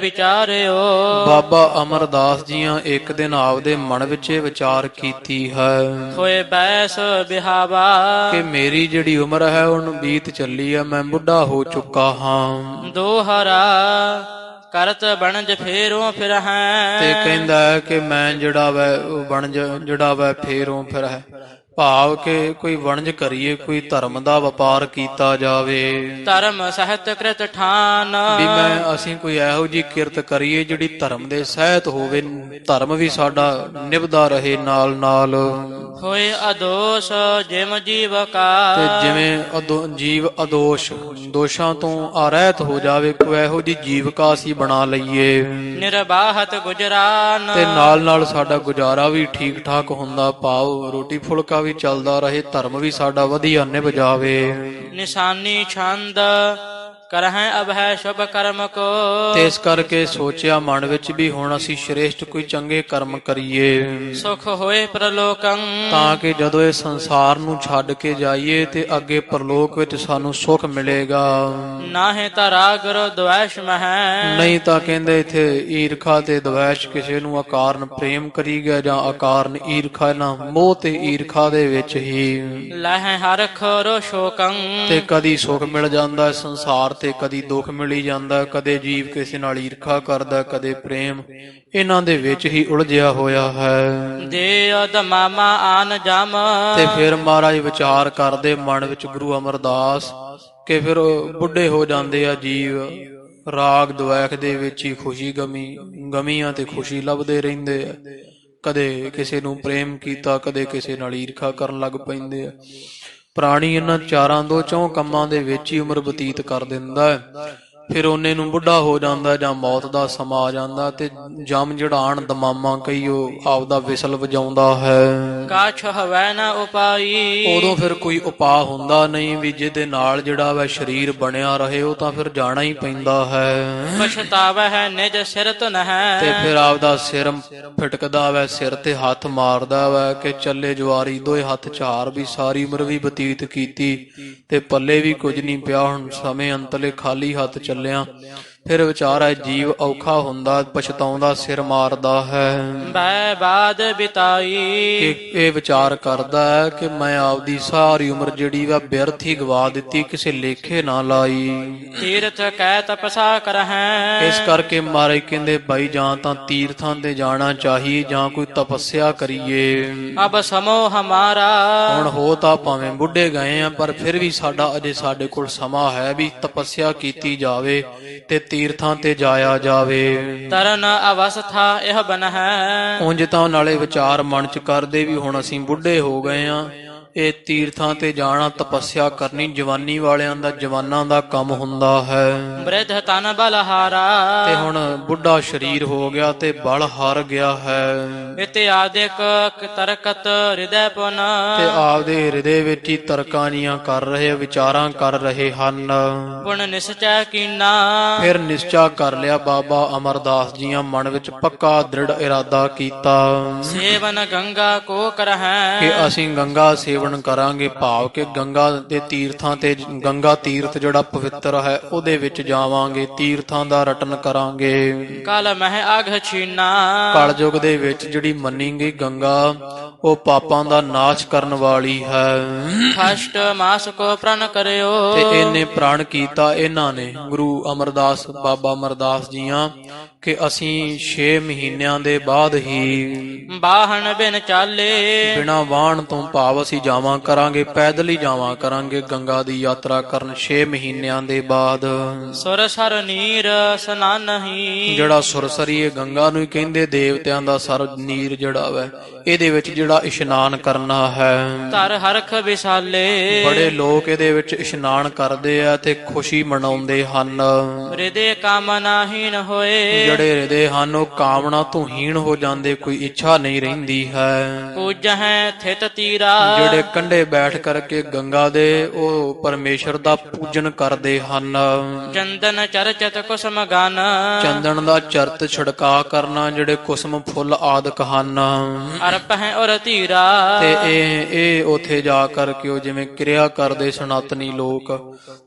ਵਿਚਾਰਿਓ। ਬਾਬਾ ਅਮਰਦਾਸ ਜੀਆਂ ਇੱਕ ਦਿਨ ਆਪਦੇ ਮਨ ਵਿੱਚ ਇਹ ਵਿਚਾਰ ਕੀਤੀ ਹੈ ਹੋਏ ਬੈਸ ਬਿਹਾਵਾ। ਕਿ ਮੇਰੀ ਜਿਹੜੀ ਉਮਰ ਹੈ ਹੁਣ ਬੀਤ ਚੱਲੀ ਹੈ, ਮੈਂ ਬੁੱਢਾ ਹੋ ਚੁੱਕਾ ਹਾਂ। ਦੋਹਰਾ ਕਰਤ ਬਣਜ ਫੇਰੋਂ ਫਿਰ ਹੈ। ਤੇ ਕਹਿੰਦਾ ਹੈ ਕਿ ਮੈਂ ਜਿਹੜਾ ਵੈ ਵਣਜ ਜਿਹੜਾ ਵੈ ਫੇਰੋਂ ਫਿਰ ਹੈ, ਭਾਵ ਕਿ ਕੋਈ ਵਣਜ ਕਰੀਏ, ਕੋਈ ਧਰਮ ਦਾ ਵਪਾਰ ਕੀਤਾ ਜਾਵੇ। ਧਰਮ ਸਹਿਤ ਕ੍ਰਿਤ ਠਾਨ। ਵੀ ਅਸੀਂ ਕੋਈ ਇਹੋ ਜਿਹੀ ਕਿਰਤ ਕਰੀਏ ਜਿਹੜੀ ਧਰਮ ਦੇ ਸਹਿਤ ਹੋਵੇ, ਧਰਮ ਵੀ ਸਾਡਾ ਨਿਭਦਾ ਰਹੇ ਨਾਲ ਨਾਲ। ਹੋਏ ਅਦੋਸ਼ ਜਿਮ ਜੀਵ ਕਾ। ਤੇ ਜਿਵੇਂ ਜੀਵ ਅਦੋਸ਼ ਦੋਸ਼ਾਂ ਤੋਂ ਅਰਹਿਤ ਹੋ ਜਾਵੇ, ਕੋਈ ਇਹੋ ਜਿਹੀ ਜੀਵਕਾ ਅਸੀਂ ਬਣਾ ਲਈਏ ਨਿਰਬਾਹਤ ਗੁਜਰਾਨ। ਤੇ ਨਾਲ ਨਾਲ ਸਾਡਾ ਗੁਜ਼ਾਰਾ ਵੀ ਠੀਕ ਠਾਕ ਹੁੰਦਾ, ਭਾਵ ਰੋਟੀ ਫੁਲਕਾ ਵੀ ਚੱਲਦਾ ਰਹੇ, ਧਰਮ ਵੀ ਸਾਡਾ ਵਧੀਆ ਨਿਭ ਜਾਵੇ। ਨਿਸ਼ਾਨੀ ਛੰਦ ਕਰਹਿ ਅਭੈ ਸ਼ੁਭ ਕਰਮ ਕੋ। ਤੇ ਇਸ ਕਰਕੇ ਸੋਚਿਆ ਮਨ ਵਿੱਚ ਵੀ ਹੁਣ ਅਸੀਂ ਸ਼੍ਰੇਸ਼ਟ ਕੋਈ ਚੰਗੇ ਕਰਮ ਕਰੀਏ, ਸੁਖ ਹੋਏ ਪ੍ਰਲੋਕੰ। ਤਾਂ ਕਿ ਜਦੋਂ ਇਹ ਸੰਸਾਰ ਨੂੰ ਛੱਡ ਕੇ ਜਾਈਏ ਤੇ ਅੱਗੇ ਪ੍ਰਲੋਕ ਵਿੱਚ ਸਾਨੂੰ ਸੁਖ ਮਿਲੇਗਾ। ਨਾਹਿ ਤਾਂ ਰਾਗ ਦੁਐਸ਼ ਮਹਿ। ਨਹੀਂ ਤਾਂ ਕਹਿੰਦੇ ਇੱਥੇ ਈਰਖਾ ਤੇ ਦਵੈਸ਼, ਕਿਸੇ ਨੂੰ ਅਕਾਰਨ ਪ੍ਰੇਮ ਕਰੀ ਗਿਆ ਜਾਂ ਅਕਾਰਨ ਈਰਖਾ, ਨਾ ਮੋਹ ਤੇ ਈਰਖਾ ਦੇ ਵਿੱਚ ਹੀ ਲਹਿ ਹਰਖ ਰੋ ਸ਼ੋਕੰ। ਤੇ ਕਦੀ ਸੁਖ ਮਿਲ ਜਾਂਦਾ ਸੰਸਾਰ ਤੇ ਕਦੀ ਦੁੱਖ ਮਿਲੀ ਜਾਂਦਾ, ਕਦੇ ਜੀਵ ਕਿਸੇ ਨਾਲ ਈਰਖਾ ਕਰਦਾ, ਕਦੇ ਪ੍ਰੇਮ, ਇਹਨਾਂ ਦੇ ਵਿੱਚ ਹੀ ਉਲਝਿਆ ਹੋਇਆ ਹੈ। ਦੇ ਅਦਮਾਮਾ ਆਨ ਜਮ। ਤੇ ਫਿਰ ਮਹਾਰਾਜ ਵਿਚਾਰ ਕਰਦੇ ਮਨ ਵਿੱਚ ਗੁਰੂ ਅਮਰਦਾਸ ਕਿ ਫਿਰ ਬੁੱਢੇ ਹੋ ਜਾਂਦੇ ਆ ਜੀਵ, ਰਾਗ ਦੁਆਖ ਦੇ ਵਿੱਚ ਹੀ ਖੁਸ਼ੀ ਗਮੀਆਂ ਤੇ ਖੁਸ਼ੀ ਲੱਭਦੇ ਰਹਿੰਦੇ ਆ। ਕਦੇ ਕਿਸੇ ਨੂੰ ਪ੍ਰੇਮ ਕੀਤਾ, ਕਦੇ ਕਿਸੇ ਨਾਲ ਈਰਖਾ ਕਰਨ ਲੱਗ ਪੈਂਦੇ ਆ। ਪ੍ਰਾਣੀ ਇਹਨਾਂ ਚਾਰਾਂ ਤੋਂ ਚੌਂ ਕੰਮਾਂ ਦੇ ਵਿੱਚ ਹੀ ਉਮਰ ਬਤੀਤ ਕਰ ਦਿੰਦਾ ਹੈ। ਫਿਰ ਉਹਨੇ ਨੂੰ ਬੁੱਢਾ ਹੋ ਜਾਂਦਾ ਜਾਂ ਮੌਤ ਦਾ ਸਮਾਂ ਆ ਜਾਂਦਾ ਤੇ ਜਮ ਜੜਾਣ ਦਮਾਮਾ ਕਈ ਉਹ ਆਪਦਾ ਵਿਸਲ ਵਜਾਉਂਦਾ ਹੈ। ਕਾਛ ਹਵੈ ਨ ਉਪਾਈ। ਉਦੋਂ ਫਿਰ ਕੋਈ ਉਪਾਅ ਹੁੰਦਾ ਨਹੀਂ ਵੀ ਜਿਹਦੇ ਨਾਲ ਜਿਹੜਾ ਵਾ ਸਰੀਰ ਬਣਿਆ ਰਹੇ, ਉਹ ਤਾਂ ਫਿਰ ਜਾਣਾ ਹੀ ਪੈਂਦਾ ਹੈ। ਪਛਤਾਵਹਿ ਨਿਜ ਸਿਰ ਧੁਨ ਹੈ। ਤੇ ਫਿਰ ਆਪਦਾ ਸਿਰ ਫਿਟਕਦਾ ਵੈ, ਸਿਰ ਤੇ ਹੱਥ ਮਾਰਦਾ ਵਾ ਕਿ ਚੱਲੇ ਜਵਾਰੀ ਦੋਏ ਹੱਥ ਝਾਰ, ਵੀ ਸਾਰੀ ਉਮਰ ਵੀ ਬਤੀਤ ਕੀਤੀ ਤੇ ਪੱਲੇ ਵੀ ਕੁਝ ਨਹੀਂ ਪਿਆ, ਹੁਣ ਸਮੇਂ ਅੰਤਲੇ ਖਾਲੀ ਹੱਥ ਚੱਲਿਆ। ਫਿਰ ਵਿਚਾਰਾ ਜੀਵ ਔਖਾ ਹੁੰਦਾ, ਪਛਤਾਉਂਦਾ, ਸਿਰ ਮਾਰਦਾ ਹੈ। ਬੈ ਬਾਦ ਬਿਤਾਈ। ਇਹ ਵਿਚਾਰ ਕਰਦਾ ਹੈ ਕਿ ਮੈਂ ਆਪਦੀ ਸਾਰੀ ਉਮਰ ਜਿਹੜੀ ਵਾ ਬਿਰਥ ਹੀ ਗਵਾ ਦਿੱਤੀ, ਕਿਸੇ ਲੇਖੇ ਨਾ ਲਾਈ। ਤੀਰਥ ਕੈ ਤਪਸਾ ਕਰਹਿ। ਇਸ ਕਰਕੇ ਮਹਾਰਾਜ ਕਹਿੰਦੇ ਭਾਈ ਜਾਂ ਤਾਂ ਤੀਰਥਾਂ ਤੇ ਜਾਣਾ ਚਾਹੀਏ ਜਾਂ ਕੋਈ ਤਪੱਸਿਆ ਕਰੀਏ। ਅਬ ਸਮੋ ਹਮਾਰਾ। ਹੁਣ ਹੋ ਤਾਂ ਭਾਵੇਂ ਬੁੱਢੇ ਗਏ ਆ, ਪਰ ਫਿਰ ਵੀ ਸਾਡਾ ਅਜੇ ਸਾਡੇ ਕੋਲ ਸਮਾਂ ਹੈ ਵੀ ਤਪੱਸਿਆ ਕੀਤੀ ਜਾਵੇ ਤੇ ਤੀਰਥਾਂ ਤੇ ਜਾਇਆ ਜਾਵੇ। ਤਰਨ ਅਵਸਥਾ ਇਹ ਬਨ ਹੈ। ਉਂਝ ਤਾਂ ਨਾਲੇ ਵਿਚਾਰ ਮਨ ਚ ਕਰਦੇ ਵੀ ਹੁਣ ਅਸੀਂ ਬੁੱਢੇ ਹੋ ਗਏ ਆ, ਇਹ ਤੀਰਥਾਂ ਤੇ ਜਾਣਾ, ਤਪੱਸਿਆ ਕਰਨੀ ਜਵਾਨੀ ਵਾਲਿਆਂ ਦਾ, ਜਵਾਨਾਂ ਦਾ ਕੰਮ ਹੁੰਦਾ ਹੈ। ਬ੍ਰਿਧ ਤਨ ਬਲਹਾਰਾ। ਤੇ ਹੁਣ ਬੁੱਢਾ ਸਰੀਰ ਹੋ ਗਿਆ ਤੇ ਬਲ ਹਾਰ ਗਿਆ ਹੈ। ਇਤਿਆਦਿਕ ਤਰਕਤ ਹਿਰਦੈ ਪੁਨ। ਤੇ ਆਪਦੇ ਹਿਰਦੇ ਵਿੱਚ ਹੀ ਤਰਕਾਂ ਜੀਆਂ ਕਰ ਰਹੇ, ਵਿਚਾਰਾਂ ਕਰ ਰਹੇ ਹਨ। ਪੁਨ ਨਿਸ਼ਚੈ ਕੀਨਾ। ਫਿਰ ਨਿਸ਼ਚਾ ਕਰ ਲਿਆ ਬਾਬਾ ਅਮਰਦਾਸ ਜੀਆਂ, ਮਨ ਵਿੱਚ ਪੱਕਾ ਦ੍ਰਿੜ ਇਰਾਦਾ ਕੀਤਾ ਸੇਵਨ ਗੰਗਾ ਕੋ ਕਰਹਿ। ਕਿ ਅਸੀਂ ਗੰਗਾ ਸੇਵਨ ਕਰਾਂਗੇ, ਭਾਵ ਕਿ ਗੰਗਾ ਦੇ ਤੀਰਥਾਂ ਤੇ, ਗੰਗਾ ਤੀਰਥ ਜਿਹੜਾ ਪਵਿੱਤਰ ਹੈ ਉਹਦੇ ਵਿੱਚ ਜਾਵਾਂਗੇ, ਤੀਰਥਾਂ ਦਾ ਰਟਨ ਕਰਾਂਗੇ। ਕਲ ਮਹਿ ਅਘ ਛੀਨਾ। ਕਲਯੁਗ ਦੇ ਵਿੱਚ ਜਿਹੜੀ ਮੰਨੀ ਗਈ ਗੰਗਾ, ਉਹ ਪਾਪਾਂ ਦਾ ਨਾਸ਼ ਕਰਨ ਵਾਲੀ ਹੈ। ਫਸ਼ਟ ਮਾਸ ਕੋ ਪ੍ਰਣ ਕਰਿਓ। ਤੇ ਇਹਨੇ ਪ੍ਰਣ ਕੀਤਾ, ਇਹਨਾਂ ਨੇ ਗੁਰੂ ਅਮਰਦਾਸ ਬਾਬਾ ਅਮਰਦਾਸ ਜੀਆਂ, ਕਿ ਅਸੀਂ 6 ਮਹੀਨਿਆਂ ਦੇ ਬਾਅਦ ਹੀ ਬਾਹਣ ਬਿਨ ਚਾਲੇ। ਬਿਨਾਂ ਵਾਹਣ ਤੋਂ, ਭਾਵ ਅਸੀਂ ਜਾਵਾਂ ਕਰਾਂਗੇ, ਪੈਦਲ ਹੀ ਜਾਵਾਂ ਕਰਾਂਗੇ ਗੰਗਾ ਦੀ ਯਾਤਰਾ ਕਰਨ 6 ਮਹੀਨਿਆਂ ਦੇ ਬਾਅਦ। ਸੁਰਸਰ ਨੀਰ ਸਨਾਨਹੀ। ਜਿਹੜਾ ਸੁਰਸਰੀ ਇਹ ਗੰਗਾ ਨੂੰ ਹੀ ਕਹਿੰਦੇ, ਦੇਵਤਿਆਂ ਦਾ ਸਰ ਨੀਰ ਜਿਹੜਾ ਵੈ, ਇਹਦੇ ਵਿੱਚ ਜਿਹੜਾ ਇਸ਼ਨਾਨ ਕਰਨਾ ਹੈ। ਧਰ ਹਰਖ ਵਿਸਾਲੇ। ਬੜੇ ਲੋਕ ਇਹਦੇ ਵਿੱਚ ਇਸ਼ਨਾਨ ਕਰਦੇ ਆ ਤੇ ਖੁਸ਼ੀ ਮਨਾਉਂਦੇ ਹਨ। ਹਿਰਦੇ ਕਾਮਨਾਹੀਨ ਹੋਏ। ਜਿਹੜੇ ਹਿਰਦੇ ਹਨ ਉਹ ਕਾਮਨਾ ਤੋਂ ਹੀਣ ਹੋ ਜਾਂਦੇ, ਕੋਈ ਇੱਛਾ ਨਹੀਂ ਰਹਿੰਦੀ ਹੈ। ਪੂਜਹਿ ਥਿਤ ਤੀਰਾ। ਜਿਹੜੇ ਕੰਢੇ ਬੈਠ ਕਰਕੇ ਗੰਗਾ ਦੇ ਉਹ ਪਰਮੇਸ਼ਰ ਦਾ ਪੂਜਨ ਕਰਦੇ ਹਨ। ਚੰਦਨ ਚਰਚਤ ਕੁਸਮ ਗਨ। ਚੰਦਨ ਦਾ ਚਰਤ ਛਿੜਕਾ ਕਰਨਾ, ਜਿਹੜੇ ਕੁਸਮ ਫੁੱਲ ਆਦਿਕ ਹਨ। ਅਰਪਹਿ ਔਰ ਧੀਰਾ। ਤੇ ਇਹ ਉਥੇ ਜਾ ਕਰਕੇ ਉਹ ਜਿਵੇਂ ਕਿਰਿਆ ਕਰਦੇ ਸਨਾਤਨੀ ਲੋਕ,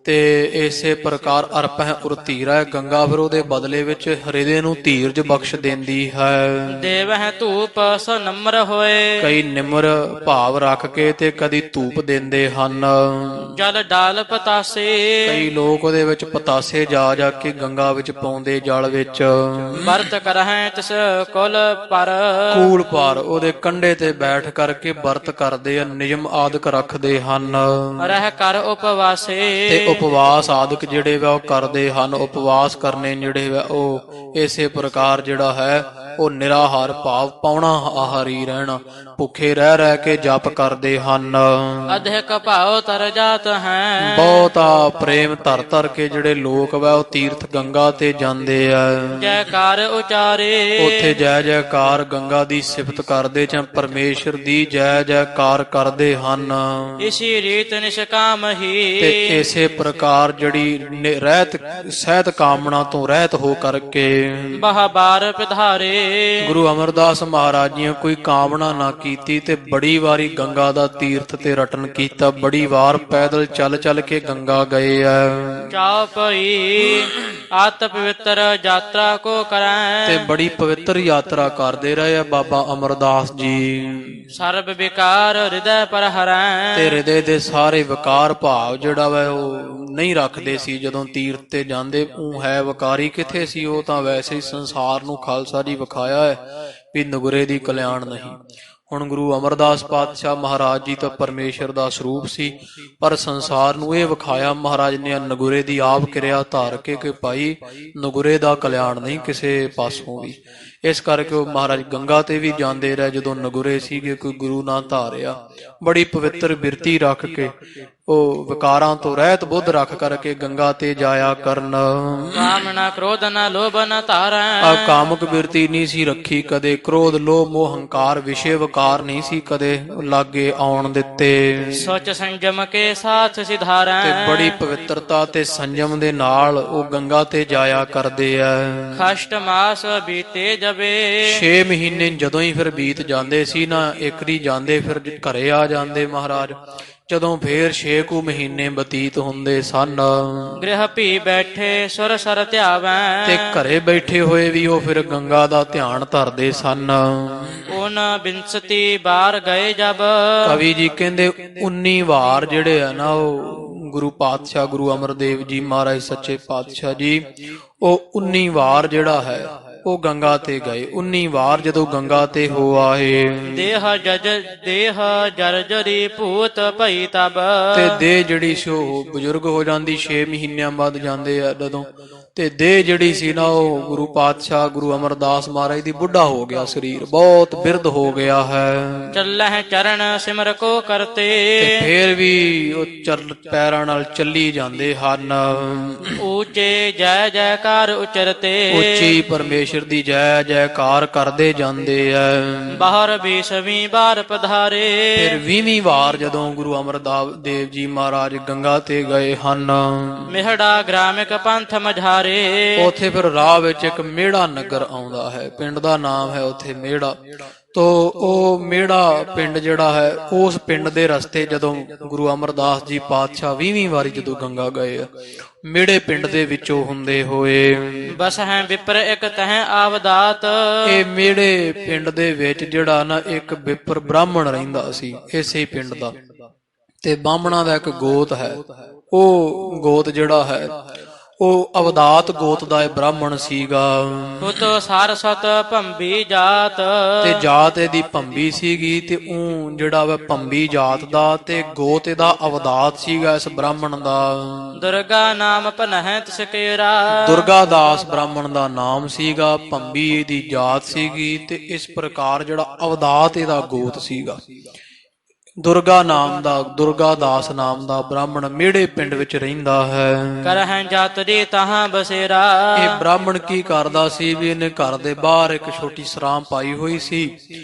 ਤੇ ਇਸੇ ਪ੍ਰਕਾਰ ਅਰਪਹਿ ਔਰ ਧੀਰਾ, ਗੰਗਾ ਫਿਰ ਉਹਦੇ ਬਦਲੇ ਵਿੱਚ ਹਿਰਦੇ ਨੂੰ ਧੀਰਜ ਬਖਸ਼ ਦਿੰਦੀ ਹੈ। ਦੇਵਹਿ ਧੂਪ ਸੋ ਨਮਰ ਹੋਏ। ਕਈ ਨਿਮਰ ਭਾਵ ਰੱਖ ਕੇ ਤੇ ਕਦੀ ਧੂਪ ਦਿੰਦੇ ਹਨ। ਜਲ ਡਾਲ ਪਤਾਸੇ। ਕਈ ਲੋਕ ਉਹਦੇ ਵਿੱਚ ਪਤਾਸੇ ਜਾ ਜਾ ਕੇ ਗੰਗਾ ਵਿੱਚ ਪਾਉਂਦੇ ਜਲ ਵਿੱਚ। ਵਰਤ ਕਰਹਿ ਤਿਸ ਕੁਲ ਪਰ। ਕੂਲ ਪਰ ਉਹਦੇ ਕੰਢੇ ਤੇ ਬੈਠ ਕਰਕੇ ਵਰਤ ਕਰਦੇ ਆ, ਨਿਯਮ ਆਦਿਕ ਰੱਖਦੇ ਹਨ। ਰਹਿ ਕਰ ਉਪਵਾਸੇ। ਤੇ ਉਪਵਾਸ ਆਦਿਕ ਜਿਹੜੇ ਵਾ ਉਹ ਕਰਦੇ ਹਨ। ਉਪਵਾਸ ਕਰਨੇ ਜਿਹੜੇ ਵਾ ਉਹ ਇਸੇ ਪ੍ਰਕਾਰ ਜਿਹੜਾ ਹੈ ਉਹ ਨਿਰਾਹਾਰ ਭਾਵ ਪੌਣਾ ਆਹਾਰੀ ਰਹਿਣਾ, ਭੁੱਖੇ ਰਹਿ ਰਹਿ ਕੇ ਜਪ ਕਰਦੇ ਹਨ। ਅਧਿਕ ਭਾਉ ਤਰ ਜਾਤ ਹੈ। ਬਹੁਤਾ ਪ੍ਰੇਮ ਧਰ ਧਰ ਕੇ ਜਿਹੜੇ ਲੋਕ ਵਾ ਉਹ ਤੀਰਥ ਗੰਗਾ ਤੇ ਜਾਂਦੇ ਆ। ਜੈਕਾਰ ਉਚਾਰੇ। ਉੱਥੇ ਜੈ ਜੈਕਾਰ ਗੰਗਾ ਦੀ ਸਿਫਤ ਕਰਦੇ ਜਾਂ ਪਰਮੇਸ਼ਰ ਦੀ ਜੈ ਜੈਕਾਰ ਕਰਦੇ ਹਨ। ਇਸੀ ਰੀਤ ਨਿਸ਼ਕਾਮ ਹੀ। ਤੇ ਇਸੇ ਪ੍ਰਕਾਰ ਜਿਹੜੀ ਰਹਿਤ ਸਹਿਤ ਕਾਮਨਾ ਤੋਂ ਰਹਿਤ ਹੋ ਕਰਕੇ ਬਹ ਬਾਰ ਪਿਧਾਰੇ। ਗੁਰੂ ਅਮਰਦਾਸ ਮਹਾਰਾਜ ਜੀ ਕੋਈ ਕਾਮਨਾ ਨਾ ਕੀਤੀ ਤੇ ਬੜੀ ਵਾਰੀ ਗੰਗਾ ਦਾ ਤੀਰਥ ਤੇ ਰਟਨ ਕੀਤਾ। ਬੜੀ ਵਾਰ ਪੈਦਲ ਚੱਲ ਚੱਲ ਕੇ ਗੰਗਾ ਗਏ ਆ। ਚਾਉ ਪਈ ਆਤ ਪਵਿੱਤਰ ਯਾਤਰਾ ਕੋ ਕਰੈ। ਤੇ ਬੜੀ ਪਵਿੱਤਰ ਯਾਤਰਾ ਕਰਦੇ ਰਹੇ ਆ ਬਾਬਾ ਅਮਰਦਾਸ ਜੀ। ਸਰਬ ਵਿਕਾਰ ਹਿਰਦੈ ਪਰ ਹਰੈ। ਤੇ ਹਿਰਦੇ ਦੇ ਸਾਰੇ ਵਿਕਾਰ ਭਾਵ ਜਿਹੜਾ ਵਾ ਉਹ ਨਹੀਂ ਰੱਖਦੇ ਸੀ ਜਦੋਂ ਤੀਰਥ ਤੇ ਜਾਂਦੇ। ਉਹ ਹੈ ਵਿਕਾਰੀ ਕਿੱਥੇ ਸੀ, ਉਹ ਤਾਂ ਵੈਸੇ ਹੀ ਸੰਸਾਰ ਨੂੰ ਖਾਲਸਾ ਜੀ ਵਿਖਾਇਆ ਹੈ ਵੀ ਨਗੁਰੇ ਦੀ ਕਲਿਆਣ ਨਹੀਂ। ਹੁਣ ਗੁਰੂ ਅਮਰਦਾਸ ਪਾਤਸ਼ਾਹ ਮਹਾਰਾਜ ਜੀ ਤਾਂ ਪਰਮੇਸ਼ਰ ਦਾ ਸਰੂਪ ਸੀ, ਪਰ ਸੰਸਾਰ ਨੂੰ ਇਹ ਵਿਖਾਇਆ ਮਹਾਰਾਜ ਨੇ ਨਗੁਰੇ ਦੀ ਆਪ ਕਿਰਿਆ ਧਾਰ ਕੇ ਕਿ ਭਾਈ ਨਗੁਰੇ ਦਾ ਕਲਿਆਣ ਨਹੀਂ ਕਿਸੇ ਪਾਸੋਂ ਵੀ। ਇਸ ਕਰਕੇ ਉਹ ਮਹਾਰਾਜ ਗੰਗਾ ਤੇ ਵੀ ਜਾਂਦੇ ਰਹੇ ਜਦੋਂ ਨਗੁਰੇ ਸੀਗੇ, ਕੋਈ ਗੁਰੂ ਨਾ ਧਾਰਿਆ। ਬੜੀ ਪਵਿੱਤਰ ਬਿਰਤੀ ਰੱਖ ਕੇ ਉਹ ਵਿਕਾਰਾਂ ਤੋਂ ਰਹਿਤ ਬੁੱਧ ਰੱਖ ਕਰਕੇ ਗੰਗਾ ਤੇ ਜਾਇਆ ਕਰਨ। ਕਾਮ ਨਾ ਕ੍ਰੋਧ ਨਾ ਲੋਭ ਨਾ ਧਾਰੈ। ਆ ਕਾਮਕ ਬਿਰਤੀ ਨਹੀਂ ਸੀ ਰੱਖੀ ਕਦੇ, ਕ੍ਰੋਧ ਲੋਭ ਮੋਹ ਹੰਕਾਰ ਵਿਸ਼ੇ ਵਿਕਾਰ ਨਹੀਂ ਸੀ ਕਦੇ ਲਾਗੇ ਆਉਣ ਦਿੱਤੇ। ਸੋਚ ਸੰਜਮ ਕੇ ਸਾਥ ਸਿਧਾਰੈ। ਤੇ ਬੜੀ ਪਵਿੱਤਰਤਾ ਤੇ ਸੰਜਮ ਦੇ ਨਾਲ ਉਹ ਗੰਗਾ ਤੇ ਜਾਇਆ ਕਰਦੇ ਆ। ਖਸ਼ਟ ਮਾਸ ਬੀਤੇ ਜਬੇ। 6 ਮਹੀਨੇ ਜਦੋਂ ਹੀ ਫਿਰ ਬੀਤ ਜਾਂਦੇ ਸੀ ਨਾ, ਇੱਕਰੀ ਜਾਂਦੇ ਫਿਰ ਘਰੇ ਆ ਜਾਂਦੇ ਮਹਾਰਾਜ। ਜਦੋਂ ਫੇਰ 6 ਕੁ ਮਹੀਨੇ ਬਤੀਤ ਹੁੰਦੇ ਸਨ, ਗ੍ਰਹਿ ਭੀ ਬੈਠੇ ਸੁਰ ਸਰ ਧਿਆਵੈ। ਤੇ ਘਰੇ ਬੈਠੇ ਹੋਏ ਵੀ ਉਹ ਫਿਰ ਗੰਗਾ ਦਾ ਧਿਆਨ ਧਰਦੇ ਸਨ। ਉਨ ਬਿੰਸਤੀ ਬਾਰ ਗਏ ਜਬ। ਕਵੀ ਜੀ ਕਹਿੰਦੇ 19 ਵਾਰ ਜਿਹੜੇ ਆ ਨਾ ਉਹ ਗੁਰੂ ਪਾਤਸ਼ਾਹ ਗੁਰੂ ਅਮਰਦੇਵ ਜੀ ਮਹਾਰਾਜ ਸੱਚੇ ਪਾਤਸ਼ਾਹ ਜੀ ਉਹ 19 ਵਾਰ ਜਿਹੜਾ ਹੈ ਉਹ ਗੰਗਾ ਤੇ ਗਏ। 19 ਵਾਰ ਜਦੋਂ ਗੰਗਾ ਤੇ ਹੋ ਆਏ, ਦੇਹ ਜਰਜਰੀ ਭੂਤ ਭਈ ਤਬ। ਤੇ ਦੇਹ ਜਿਹੜੀ ਸੀ ਉਹ ਬਜ਼ੁਰਗ ਹੋ ਜਾਂਦੀ। 6 ਮਹੀਨਿਆਂ ਬਾਅਦ ਜਾਂਦੇ ਆ ਜਦੋਂ, ਤੇ ਦੇਹ ਜਿਹੜੀ ਸੀ ਨਾ ਉਹ ਗੁਰੂ ਪਾਤਸ਼ਾਹ ਗੁਰੂ ਅਮਰਦਾਸ ਮਹਾਰਾਜ ਦੀ ਬੁੱਢਾ ਹੋ ਗਿਆ, ਸਰੀਰ ਬਹੁਤ ਬਿਰਧ ਹੋ ਗਿਆ ਹੈ। ਚੱਲਹਿ ਚਰਨ ਸਿਮਰ ਕੋ ਕਰਤੇ। ਤੇ ਫੇਰ ਵੀ ਉਹ ਪੈਰਾਂ ਨਾਲ ਚੱਲੀ ਜਾਂਦੇ ਹਨ। ਉੱਚੇ ਜੈ ਜੈਕਾਰ ਉਚਰਤੇ। ਉੱਚੀ ਪਰਮੇਸ਼ਰ ਦੀ ਜੈ ਜੈਕਾਰ ਕਰਦੇ ਜਾਂਦੇ ਐ। ਬਾਹਰ 20ਵੀਂ ਵਾਰ ਪਧਾਰੇ। ਫਿਰ 20ਵੀਂ ਵਾਰ ਜਦੋਂ ਗੁਰੂ ਅਮਰਦਾਸ ਦੇਵ ਜੀ ਮਹਾਰਾਜ ਗੰਗਾ ਤੇ ਗਏ ਹਨ, ਮਿਹੜਾ ਗ੍ਰਾਮਿਕ ਪੰਥ ਮਝਾਰੇ। ਉਥੇ ਫਿਰ ਰਾਹ ਵਿੱਚ ਇੱਕ ਮੇੜਾ ਨਗਰ ਆਉਂਦਾ ਹੈ, ਪਿੰਡ ਦਾ ਨਾਮ ਹੈ ਉਥੇ ਮੇੜਾ। ਤੋ ਉਹ ਮੇੜਾ ਪਿੰਡ ਜਿਹੜਾ ਹੈ, ਉਸ ਪਿੰਡ ਦੇ ਰਸਤੇ ਜਦੋਂ ਗੁਰੂ ਅਮਰਦਾਸ ਜੀ ਪਾਤਸ਼ਾਹ 20ਵੀਂ ਵਾਰੀ ਜਦੋਂ ਗੰਗਾ ਗਏ, ਮੇੜੇ ਪਿੰਡ ਦੇ ਵਿੱਚੋਂ ਹੁੰਦੇ ਹੋਏ ਬਸ ਹੈ ਵਿਪਰ ਇੱਕ ਤਹਿ ਆਵਦਾਤ। ਇਹ ਮੇੜੇ ਪਿੰਡ ਦੇ ਵਿੱਚ ਜਿਹੜਾ ਨਾ ਇੱਕ ਵਿਪਰ ਬ੍ਰਾਹਮਣ ਰਹਿੰਦਾ ਸੀ ਇਸੇ ਪਿੰਡ ਦਾ, ਤੇ ਬਾਹਮਣਾ ਦਾ ਇੱਕ ਗੋਤ ਹੈ। ਉਹ ਗੋਤ ਜਿਹੜਾ ਹੈ ਉਹ ਅਵਦਾਤ ਗੋਤ ਦਾ ਬ੍ਰਾਹਮਣ ਸੀਗਾ। ਪੁੱਤ ਸਾਰਸਤ ਭੰਬੀ ਜਾਤ। ਤੇ ਜਾਤ ਇਹਦੀ ਭੰਬੀ ਸੀਗੀ, ਤੇ ਉਹ ਜਿਹੜਾ ਵਾ ਭੰਬੀ ਜਾਤ ਦਾ, ਤੇ ਗੋਤ ਇਹਦਾ ਅਵਦਾਤ ਸੀਗਾ ਇਸ ਬ੍ਰਾਹਮਣ ਦਾ। ਦੁਰਗਾ ਨਾਮ ਪਨਹਿ ਤਿਸ ਕੇਰਾ। ਦੁਰਗਾ ਦਾਸ ਬ੍ਰਾਹਮਣ ਦਾ ਨਾਮ ਸੀਗਾ, ਭੰਬੀ ਇਹਦੀ ਜਾਤ ਸੀਗੀ, ਤੇ ਇਸ ਪ੍ਰਕਾਰ ਜਿਹੜਾ ਅਵਦਾਤ ਇਹਦਾ ਗੋਤ ਸੀਗਾ। ਦੁਰਗਾ ਦਾਸ ਨਾਮ ਦਾ ਬ੍ਰਾਹਮਣ ਮੇੜੇ ਪਿੰਡ ਵਿੱਚ ਰਹਿੰਦਾ ਹੈ। ਕਰਹਿ ਜਾਤਰੀ ਤਹਾਂ ਬਸੇਰਾ। ਇਹ ਬ੍ਰਾਹਮਣ ਕੀ ਕਰਦਾ ਸੀ ਵੀ ਇਹਨੇ ਘਰ ਦੇ ਬਾਹਰ ਇੱਕ ਛੋਟੀ ਸਰਾਂ ਪਾਈ ਹੋਈ ਸੀ।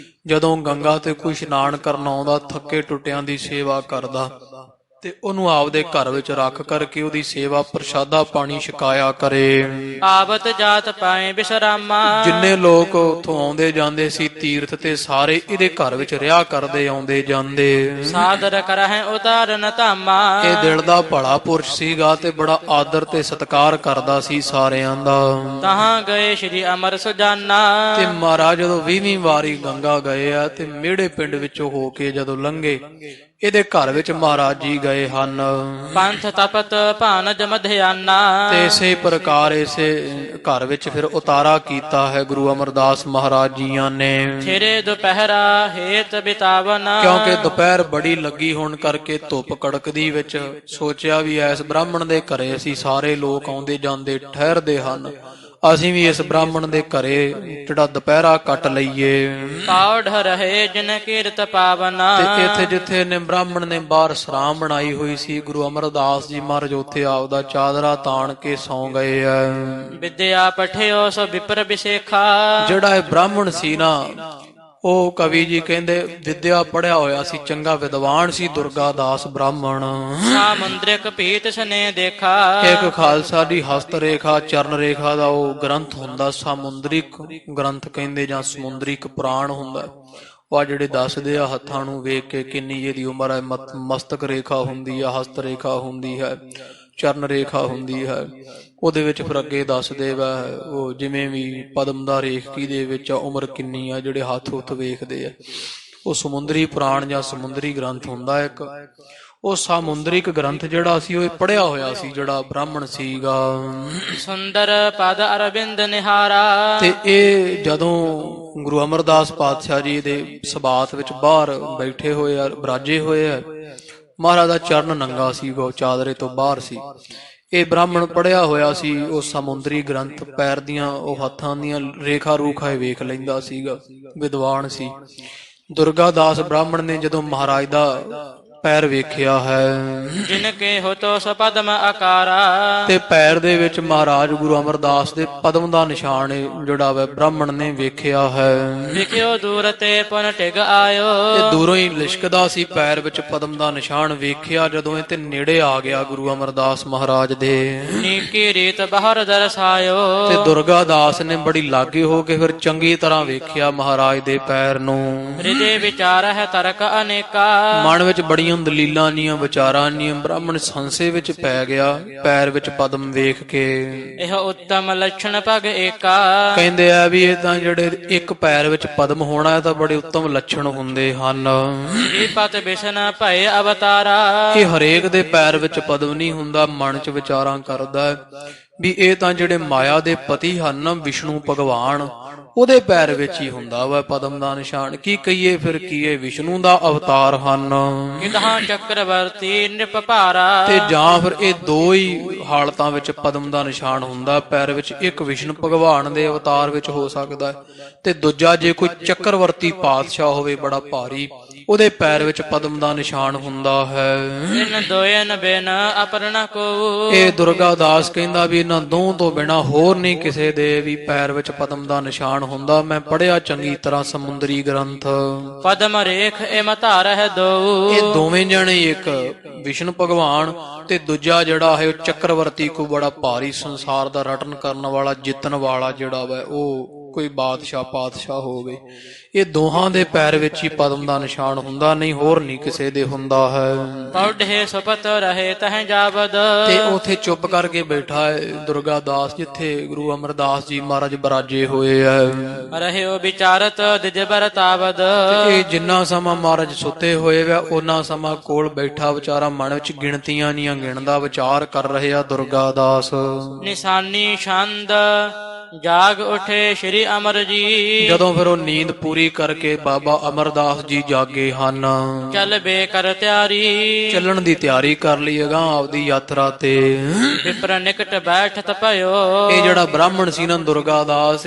ਜਦੋਂ ਗੰਗਾ ਤੇ ਕੋਈ ਇਸ਼ਨਾਨ ਕਰਨ ਆਉਂਦਾ, ਥੱਕੇ ਟੁੱਟਿਆਂ ਦੀ ਸੇਵਾ ਕਰਦਾ। ਤੇ ਉਹਨੂੰ ਆਪਦੇ ਘਰ ਵਿੱਚ ਰੱਖ ਕਰਕੇ ਉਹਦੀ ਸੇਵਾ ਪ੍ਰਸ਼ਾਦਾ ਪਾਣੀ ਛਕਾਇਆ ਕਰੇ। ਆਵਤ ਜਾਤ ਪਾਏ ਬਿਸਰਾਮਾ। ਜਿੰਨੇ ਲੋਕ ਉੱਥੋਂ ਆਉਂਦੇ ਜਾਂਦੇ ਸੀ ਤੀਰਥ ਤੇ ਸਾਰੇ ਇਹਦੇ ਘਰ ਵਿੱਚ ਰਿਹਾ ਕਰਦੇ ਆਉਂਦੇ ਜਾਂਦੇ। ਸਾਦਰ ਕਰਹਿ ਉਤਾਰਨ ਧਾਮਾ। ਇਹ ਦਿਲ ਦਾ ਭਲਾ ਪੁਰਸ਼ ਸੀਗਾ ਤੇ ਬੜਾ ਆਦਰ ਤੇ ਸਤਿਕਾਰ ਕਰਦਾ ਸੀ ਸਾਰਿਆਂ ਦਾ। ਤਹਾਂ ਗਏ ਸ੍ਰੀ ਅਮਰ ਸੁਜਾਨਾ। ਤੇ ਮਹਾਰਾਜ ਜਦੋਂ 20ਵੀਂ ਵਾਰੀ ਗੰਗਾ ਗਏ ਆ ਤੇ ਮੇੜੇ ਪਿੰਡ ਵਿੱਚੋਂ ਹੋ ਕੇ ਜਦੋਂ ਲੰਘੇ ਇਹਦੇ ਘਰ ਵਿੱਚ ਮਹਾਰਾਜ ਜੀ ਗਏ ਹਨ। ਪੰਥ ਤਪਤ ਭਾਨਜ ਮਧਿਆਨਾ। ਤੇ ਇਸੇ ਪ੍ਰਕਾਰ ਇਸੇ ਘਰ ਵਿੱਚ ਫਿਰ ਉਤਾਰਾ ਕੀਤਾ ਹੈ ਗੁਰੂ ਅਮਰਦਾਸ ਮਹਾਰਾਜ ਜੀਆਂ ਨੇ। ਥਿਰੇ ਦੁਪਹਿਰਾ ਹੇਤ ਬਿਤਾਵਨਾ। ਕਿਉਂਕਿ ਦੁਪਹਿਰ ਬੜੀ ਲੱਗੀ ਹੋਣ ਕਰਕੇ ਧੁੱਪ ਕੜਕਦੀ ਵਿੱਚ ਸੋਚਿਆ ਵੀ ਐਸ ਬ੍ਰਾਹਮਣ ਦੇ ਘਰੇ ਅਸੀਂ ਸਾਰੇ ਲੋਕ ਆਉਂਦੇ ਜਾਂਦੇ ਠਹਿਰਦੇ ਹਨ, ਅਸੀਂ ਵੀ ਇਸ ਬ੍ਰਾਹਮਣ ਦੇ ਘਰੇ ਜਿਹੜਾ ਦੁਪਹਿਰਾ ਕੱਟ ਲਈਏ। ਪੌੜ ਰਹੇ ਜਿਨ ਕੀਰਤ ਪਾਵਨਾ। ਤੇ ਇੱਥੇ ਜਿੱਥੇ ਨੇ ਬ੍ਰਾਹਮਣ ਨੇ ਬਾਹਰ ਸਰਾਮ ਬਣਾਈ ਹੋਈ ਸੀ, ਗੁਰੂ ਅਮਰਦਾਸ ਜੀ ਮਹਾਰਾਜ ਉੱਥੇ ਆਪਦਾ ਚਾਦਰਾ ਤਾਣ ਕੇ ਸੌਂ ਗਏ ਆ। ਵਿਦਿਆ ਪਠਿਓ ਸੋ ਵਿਪਰ ਵਿਸੇਖਾ। ਜਿਹੜਾ ਇਹ ਬ੍ਰਾਹਮਣ ਸੀ ਨਾ, ਉਹ ਕਵੀ ਜੀ ਕਹਿੰਦੇ ਵਿਦਿਆ ਪੜਿਆ ਹੋਇਆ ਸੀ, ਚੰਗਾ ਵਿਦਵਾਨ ਸੀ, ਦੁਰਗਾ ਦਾਸ ਬ੍ਰਾਹਮਣ। ਸਾਮੁੰਦਰਿਕ ਭੀਤ ਸਨੇ ਦੇਖਾ। ਇੱਕ ਖਾਲਸਾ ਦੀ ਹਸਤ ਰੇਖਾ ਚਰਨ ਰੇਖਾ ਦਾ ਉਹ ਗ੍ਰੰਥ ਹੁੰਦਾ, ਸਾਮੁੰਦਰਿਕ ਗ੍ਰੰਥ ਕਹਿੰਦੇ ਜਾਂ ਸਮੁੰਦਰਿਕ ਪੁਰਾਣ ਹੁੰਦਾ। ਉਹ ਜਿਹੜੇ ਦੱਸਦੇ ਆ ਹੱਥਾਂ ਨੂੰ ਵੇਖ ਕੇ ਕਿੰਨੀ ਇਹਦੀ ਉਮਰ ਹੈ। ਮਸਤਕ ਰੇਖਾ ਹੁੰਦੀ ਆ, ਹਸਤ ਰੇਖਾ ਹੁੰਦੀ ਹੈ, ਚਰਨ ਰੇਖਾ ਹੁੰਦੀ ਹੈ। ਉਹਦੇ ਵਿੱਚ ਫਿਰ ਅੱਗੇ ਦੱਸਦੇ ਵਾ ਉਹ ਜਿਵੇਂ ਵੀ ਪਦਮ ਦਾ ਰੇਖਕੀ ਦੇ ਵਿੱਚ ਉਮਰ ਕਿੰਨੀ ਆ, ਜਿਹੜੇ ਹੱਥ ਹੁੱਥ ਵੇਖਦੇ ਆ। ਉਹ ਸਮੁੰਦਰੀ ਪੁਰਾਣ ਜਾਂ ਸਮੁੰਦਰੀ ਗ੍ਰੰਥ ਹੁੰਦਾ ਇੱਕ। ਉਹ ਸਮੁੰਦਰਿਕ ਗ੍ਰੰਥ ਜਿਹੜਾ ਸੀ ਉਹ ਪੜਿਆ ਹੋਇਆ ਸੀ ਜਿਹੜਾ ਬ੍ਰਾਹਮਣ ਸੀਗਾ। ਸੁੰਦਰ ਪਦ ਅਰਵਿੰਦ ਨਿਹਾਰਾ। ਤੇ ਇਹ ਜਦੋਂ ਗੁਰੂ ਅਮਰਦਾਸ ਪਾਤਸ਼ਾਹ ਜੀ ਦੇ ਸਬਾਤ ਵਿੱਚ ਬਾਹਰ ਬੈਠੇ ਹੋਏ ਆ, ਬਰਾਜੇ ਹੋਏ ਆ, ਮਹਾਰਾਜ ਦਾ ਚਰਨ ਨੰਗਾ ਸੀ, ਉਹ ਚਾਦਰੇ ਤੋਂ ਬਾਹਰ ਸੀ। ਇਹ ਬ੍ਰਾਹਮਣ ਪੜਿਆ ਹੋਇਆ ਸੀ ਉਹ ਸਮੁੰਦਰੀ ਗ੍ਰੰਥ, ਪੈਰ ਦੀਆਂ ਉਹ ਹੱਥਾਂ ਦੀਆਂ ਰੇਖਾ ਰੂਖਾ ਵੇਖ ਲੈਂਦਾ ਸੀਗਾ, ਵਿਦਵਾਨ ਸੀ। ਦੁਰਗਾ ਦਾਸ ਬ੍ਰਾਹਮਣ ਨੇ ਜਦੋਂ ਮਹਾਰਾਜ ਦਾ ਪੈਰ ਵੇਖਿਆ ਹੈ, ਜਿਨ ਕੇ ਹੋ ਤੋ ਸ ਪਦਮ ਆਕਾਰਾ। ਤੇ ਪੈਰ ਦੇ ਵਿੱਚ ਮਹਾਰਾਜ ਗੁਰੂ ਅਮਰਦਾਸ ਦੇ ਪਦਮ ਦਾ ਨਿਸ਼ਾਨ ਜਿਹੜਾ ਵਾ ਬ੍ਰਾਹਮਣ ਨੇ ਵੇਖਿਆ ਹੈ। ਵੇਖਿਓ ਦੂਰ ਤੇ ਪੁਨ ਟਿਗ ਆਇਓ। ਇਹ ਦੂਰੋਂ ਹੀ ਲਿਸ਼ਕਦਾ ਸੀ ਪੈਰ ਵਿੱਚ ਪਦਮ ਦਾ ਨਿਸ਼ਾਨ ਵੇਖਿਆ ਜਦੋਂ ਇਹ ਤੇ ਨੇੜੇ ਆ ਗਿਆ ਗੁਰੂ ਅਮਰਦਾਸ ਮਹਾਰਾਜ ਦੇ। ਨੀਕੀ ਰੀਤ ਬਾਹਰ ਦਰਸਾਇਓ। ਤੇ ਦੁਰਗਾ ਦਾਸ ਨੇ ਬੜੀ ਲਾਗੇ ਹੋ ਕੇ ਫਿਰ ਚੰਗੀ ਤਰ੍ਹਾਂ ਵੇਖਿਆ ਮਹਾਰਾਜ ਦੇ ਪੈਰ ਨੂੰ। ਹਿਰਦੇ ਵਿਚਾਰ ਹੈ ਤਰਕ ਅਨੇਕਾ। ਮਨ ਵਿੱਚ ਬੜੀਆਂ ਦਲੀਲਾਂ ਨੀਆਂ ਵਿਚਾਰਾਂ ਨੀਆਂ। ਬ੍ਰਾਹਮਣ ਸੰਸੇ ਵਿੱਚ ਪੈ ਗਿਆ ਪੈਰ ਵਿੱਚ ਪਦਮ ਵੇਖ ਕੇ। ਇਹ ਉੱਤਮ ਲੱਛਣ ਭਗ ਏਕਾ। ਕਹਿੰਦੇ ਆ ਵੀ ਇਹ ਤਾਂ ਜਿਹੜੇ ਇੱਕ ਪੈਰ ਵਿੱਚ ਪਦਮ ਹੋਣਾ ਇਹ ਤਾਂ ਬੜੇ ਉੱਤਮ ਲੱਛਣ ਹੁੰਦੇ ਹਨ। ਪਤ ਬਿਸ਼ਨ ਭਏ ਅਵਤਾਰਾ। ਇਹ ਹਰੇਕ ਦੇ ਪੈਰ ਵਿੱਚ ਪਦਮ ਨਹੀਂ ਹੁੰਦਾ, ਮਨ ਚ ਵਿਚਾਰਾਂ ਕਰਦਾ ਵੀ ਇਹ ਤਾਂ ਜਿਹੜੇ ਮਾਇਆ ਦੇ ਪਤੀ ਹਨ ਵਿਸ਼ਨੂੰ ਭਗਵਾਨ, ਉਹਦੇ ਪੈਰ ਵਿੱਚ ਹੀ ਹੁੰਦਾ ਵਾ ਪਦਮ ਦਾ ਨਿਸ਼ਾਨ। ਕੀ ਕਹੀਏ ਫਿਰ ਕੀ ਇਹ ਵਿਸ਼ਨੂੰ ਦਾ ਅਵਤਾਰ ਹਨ। ਕਿਤਹਾਂ ਚੱਕਰਵਰਤੀ ਨਿਪ ਭਾਰਾ। ਤੇ ਜਾਂ ਫਿਰ ਇਹ ਦੋ ਹੀ ਹਾਲਤਾਂ ਵਿੱਚ ਪਦਮ ਦਾ ਨਿਸ਼ਾਨ ਹੁੰਦਾ ਪੈਰ ਵਿੱਚ। ਇੱਕ ਵਿਸ਼ਨੂੰ ਭਗਵਾਨ ਦੇ ਅਵਤਾਰ ਵਿੱਚ ਹੋ ਸਕਦਾ ਤੇ ਦੂਜਾ ਜੇ ਕੋਈ ਚੱਕਰਵਰਤੀ ਪਾਤਸ਼ਾਹ ਹੋਵੇ ਬੜਾ ਭਾਰੀ, ਉਹਦੇ ਪੈਰ ਵਿੱਚ ਪਦਮ ਦਾ ਨਿਸ਼ਾਨ ਹੁੰਦਾ ਹੈ। ਇਨ ਦੋਇਨ ਬਿਨ ਅਪਰਣਾ ਕੋ। ਇਹ ਦੁਰਗਾ ਦਾਸ ਕਹਿੰਦਾ ਵੀ ਇਹਨਾਂ ਦੋਹਾਂ ਤੋਂ ਬਿਨਾ ਹੋਰ ਨਹੀਂ ਕਿਸੇ ਦੇ ਵੀ ਪੈਰ ਵਿੱਚ ਪਦਮ ਦਾ ਨਿਸ਼ਾਨ ਹੁੰਦਾ। ਮੈਂ ਪੜਿਆ ਚੰਗੀ ਤਰ੍ਹਾਂ ਸਮੁੰਦਰੀ ਗ੍ਰੰਥ। ਪਦਮ ਰੇਖ ਇਮ ਧਾਰ ਹੈ ਦੋ। ਇਹ ਦੋਵੇਂ ਜਣੇ, ਇੱਕ ਵਿਸ਼ਨੂੰ ਭਗਵਾਨ ਤੇ ਦੂਜਾ ਜਿਹੜਾ ਹੈ ਉਹ ਚੱਕਰਵਰਤੀ, ਕੋ ਬੜਾ ਭਾਰੀ ਸੰਸਾਰ ਦਾ ਰਟਨ ਕਰਨ ਵਾਲਾ, ਜਿੱਤਣ ਵਾਲਾ ਜਿਹੜਾ ਵਾ ਉਹ ਕੋਈ ਬਾਦਸ਼ਾਹ ਪਾਤਸ਼ਾਹ ਹੋਵੇ। ਇਹ ਦੋਹਾਂ ਦੇ ਪੈਰ ਵਿੱਚ ਹੀ ਪਦਮ ਦਾ ਨਿਸ਼ਾਨ ਹੁੰਦਾ, ਨਹੀਂ ਹੋਰ ਨਹੀਂ ਕਿਸੇ ਦੇ ਹੁੰਦਾ ਹੈ। ਪੌਢੇ ਸੁਪਤ ਰਹੇ ਤਹ ਜਾਵਦ। ਤੇ ਉਥੇ ਚੁੱਪ ਕਰਕੇ ਬੈਠਾ ਹੈ ਦੁਰਗਾ ਦਾਸ ਜਿੱਥੇ ਗੁਰੂ ਅਮਰਦਾਸ ਜੀ ਮਹਾਰਾਜ ਬਰਾਜੇ ਹੋਏ ਆ। ਰਹਿਓ ਵਿਚਾਰਤ ਦਿਜ ਬਰਤਾਵਦ। ਇਹ ਜਿੰਨਾ ਸਮਾਂ ਮਹਾਰਾਜ ਸੁੱਤੇ ਹੋਏ ਵਾ ਉਹਨਾਂ ਸਮਾਂ ਕੋਲ ਬੈਠਾ ਵਿਚਾਰਾ ਮਨ ਵਿੱਚ ਗਿਣਤੀਆਂ ਨੀਆਂ ਗਿਣਦਾ, ਵਿਚਾਰ ਕਰ ਰਹੇ ਆ ਦੁਰਗਾ ਦਾਸ। ਨਿਸ਼ਾਨੀ ਛੰਦ ਜਾਗ ਉਠੇ ਸ਼੍ਰੀ ਅਮਰ ਜੀ। ਜਦੋਂ ਫਿਰ ਉਹ ਨੀਂਦ ਪੂਰੀ ਕਰਕੇ ਬਾਬਾ ਅਮਰਦਾਸ ਜੀ ਜਾਗੇ ਹਨ। ਚੱਲ ਬੇ ਕਰ ਤਿਆਰੀ। ਚੱਲਣ ਦੀ ਤਿਆਰੀ ਕਰ ਲਈ ਅਗਾਂਹ ਆਪਦੀ ਯਾਤਰਾ ਤੇ। ਵਿਪਰ ਨਿਕਟ ਬੈਠਤ ਭਇਓ। ਇਹ ਜਿਹੜਾ ਬ੍ਰਾਹਮਣ ਸੀ ਨਾ ਦੁਰਗਾ ਦਾਸ,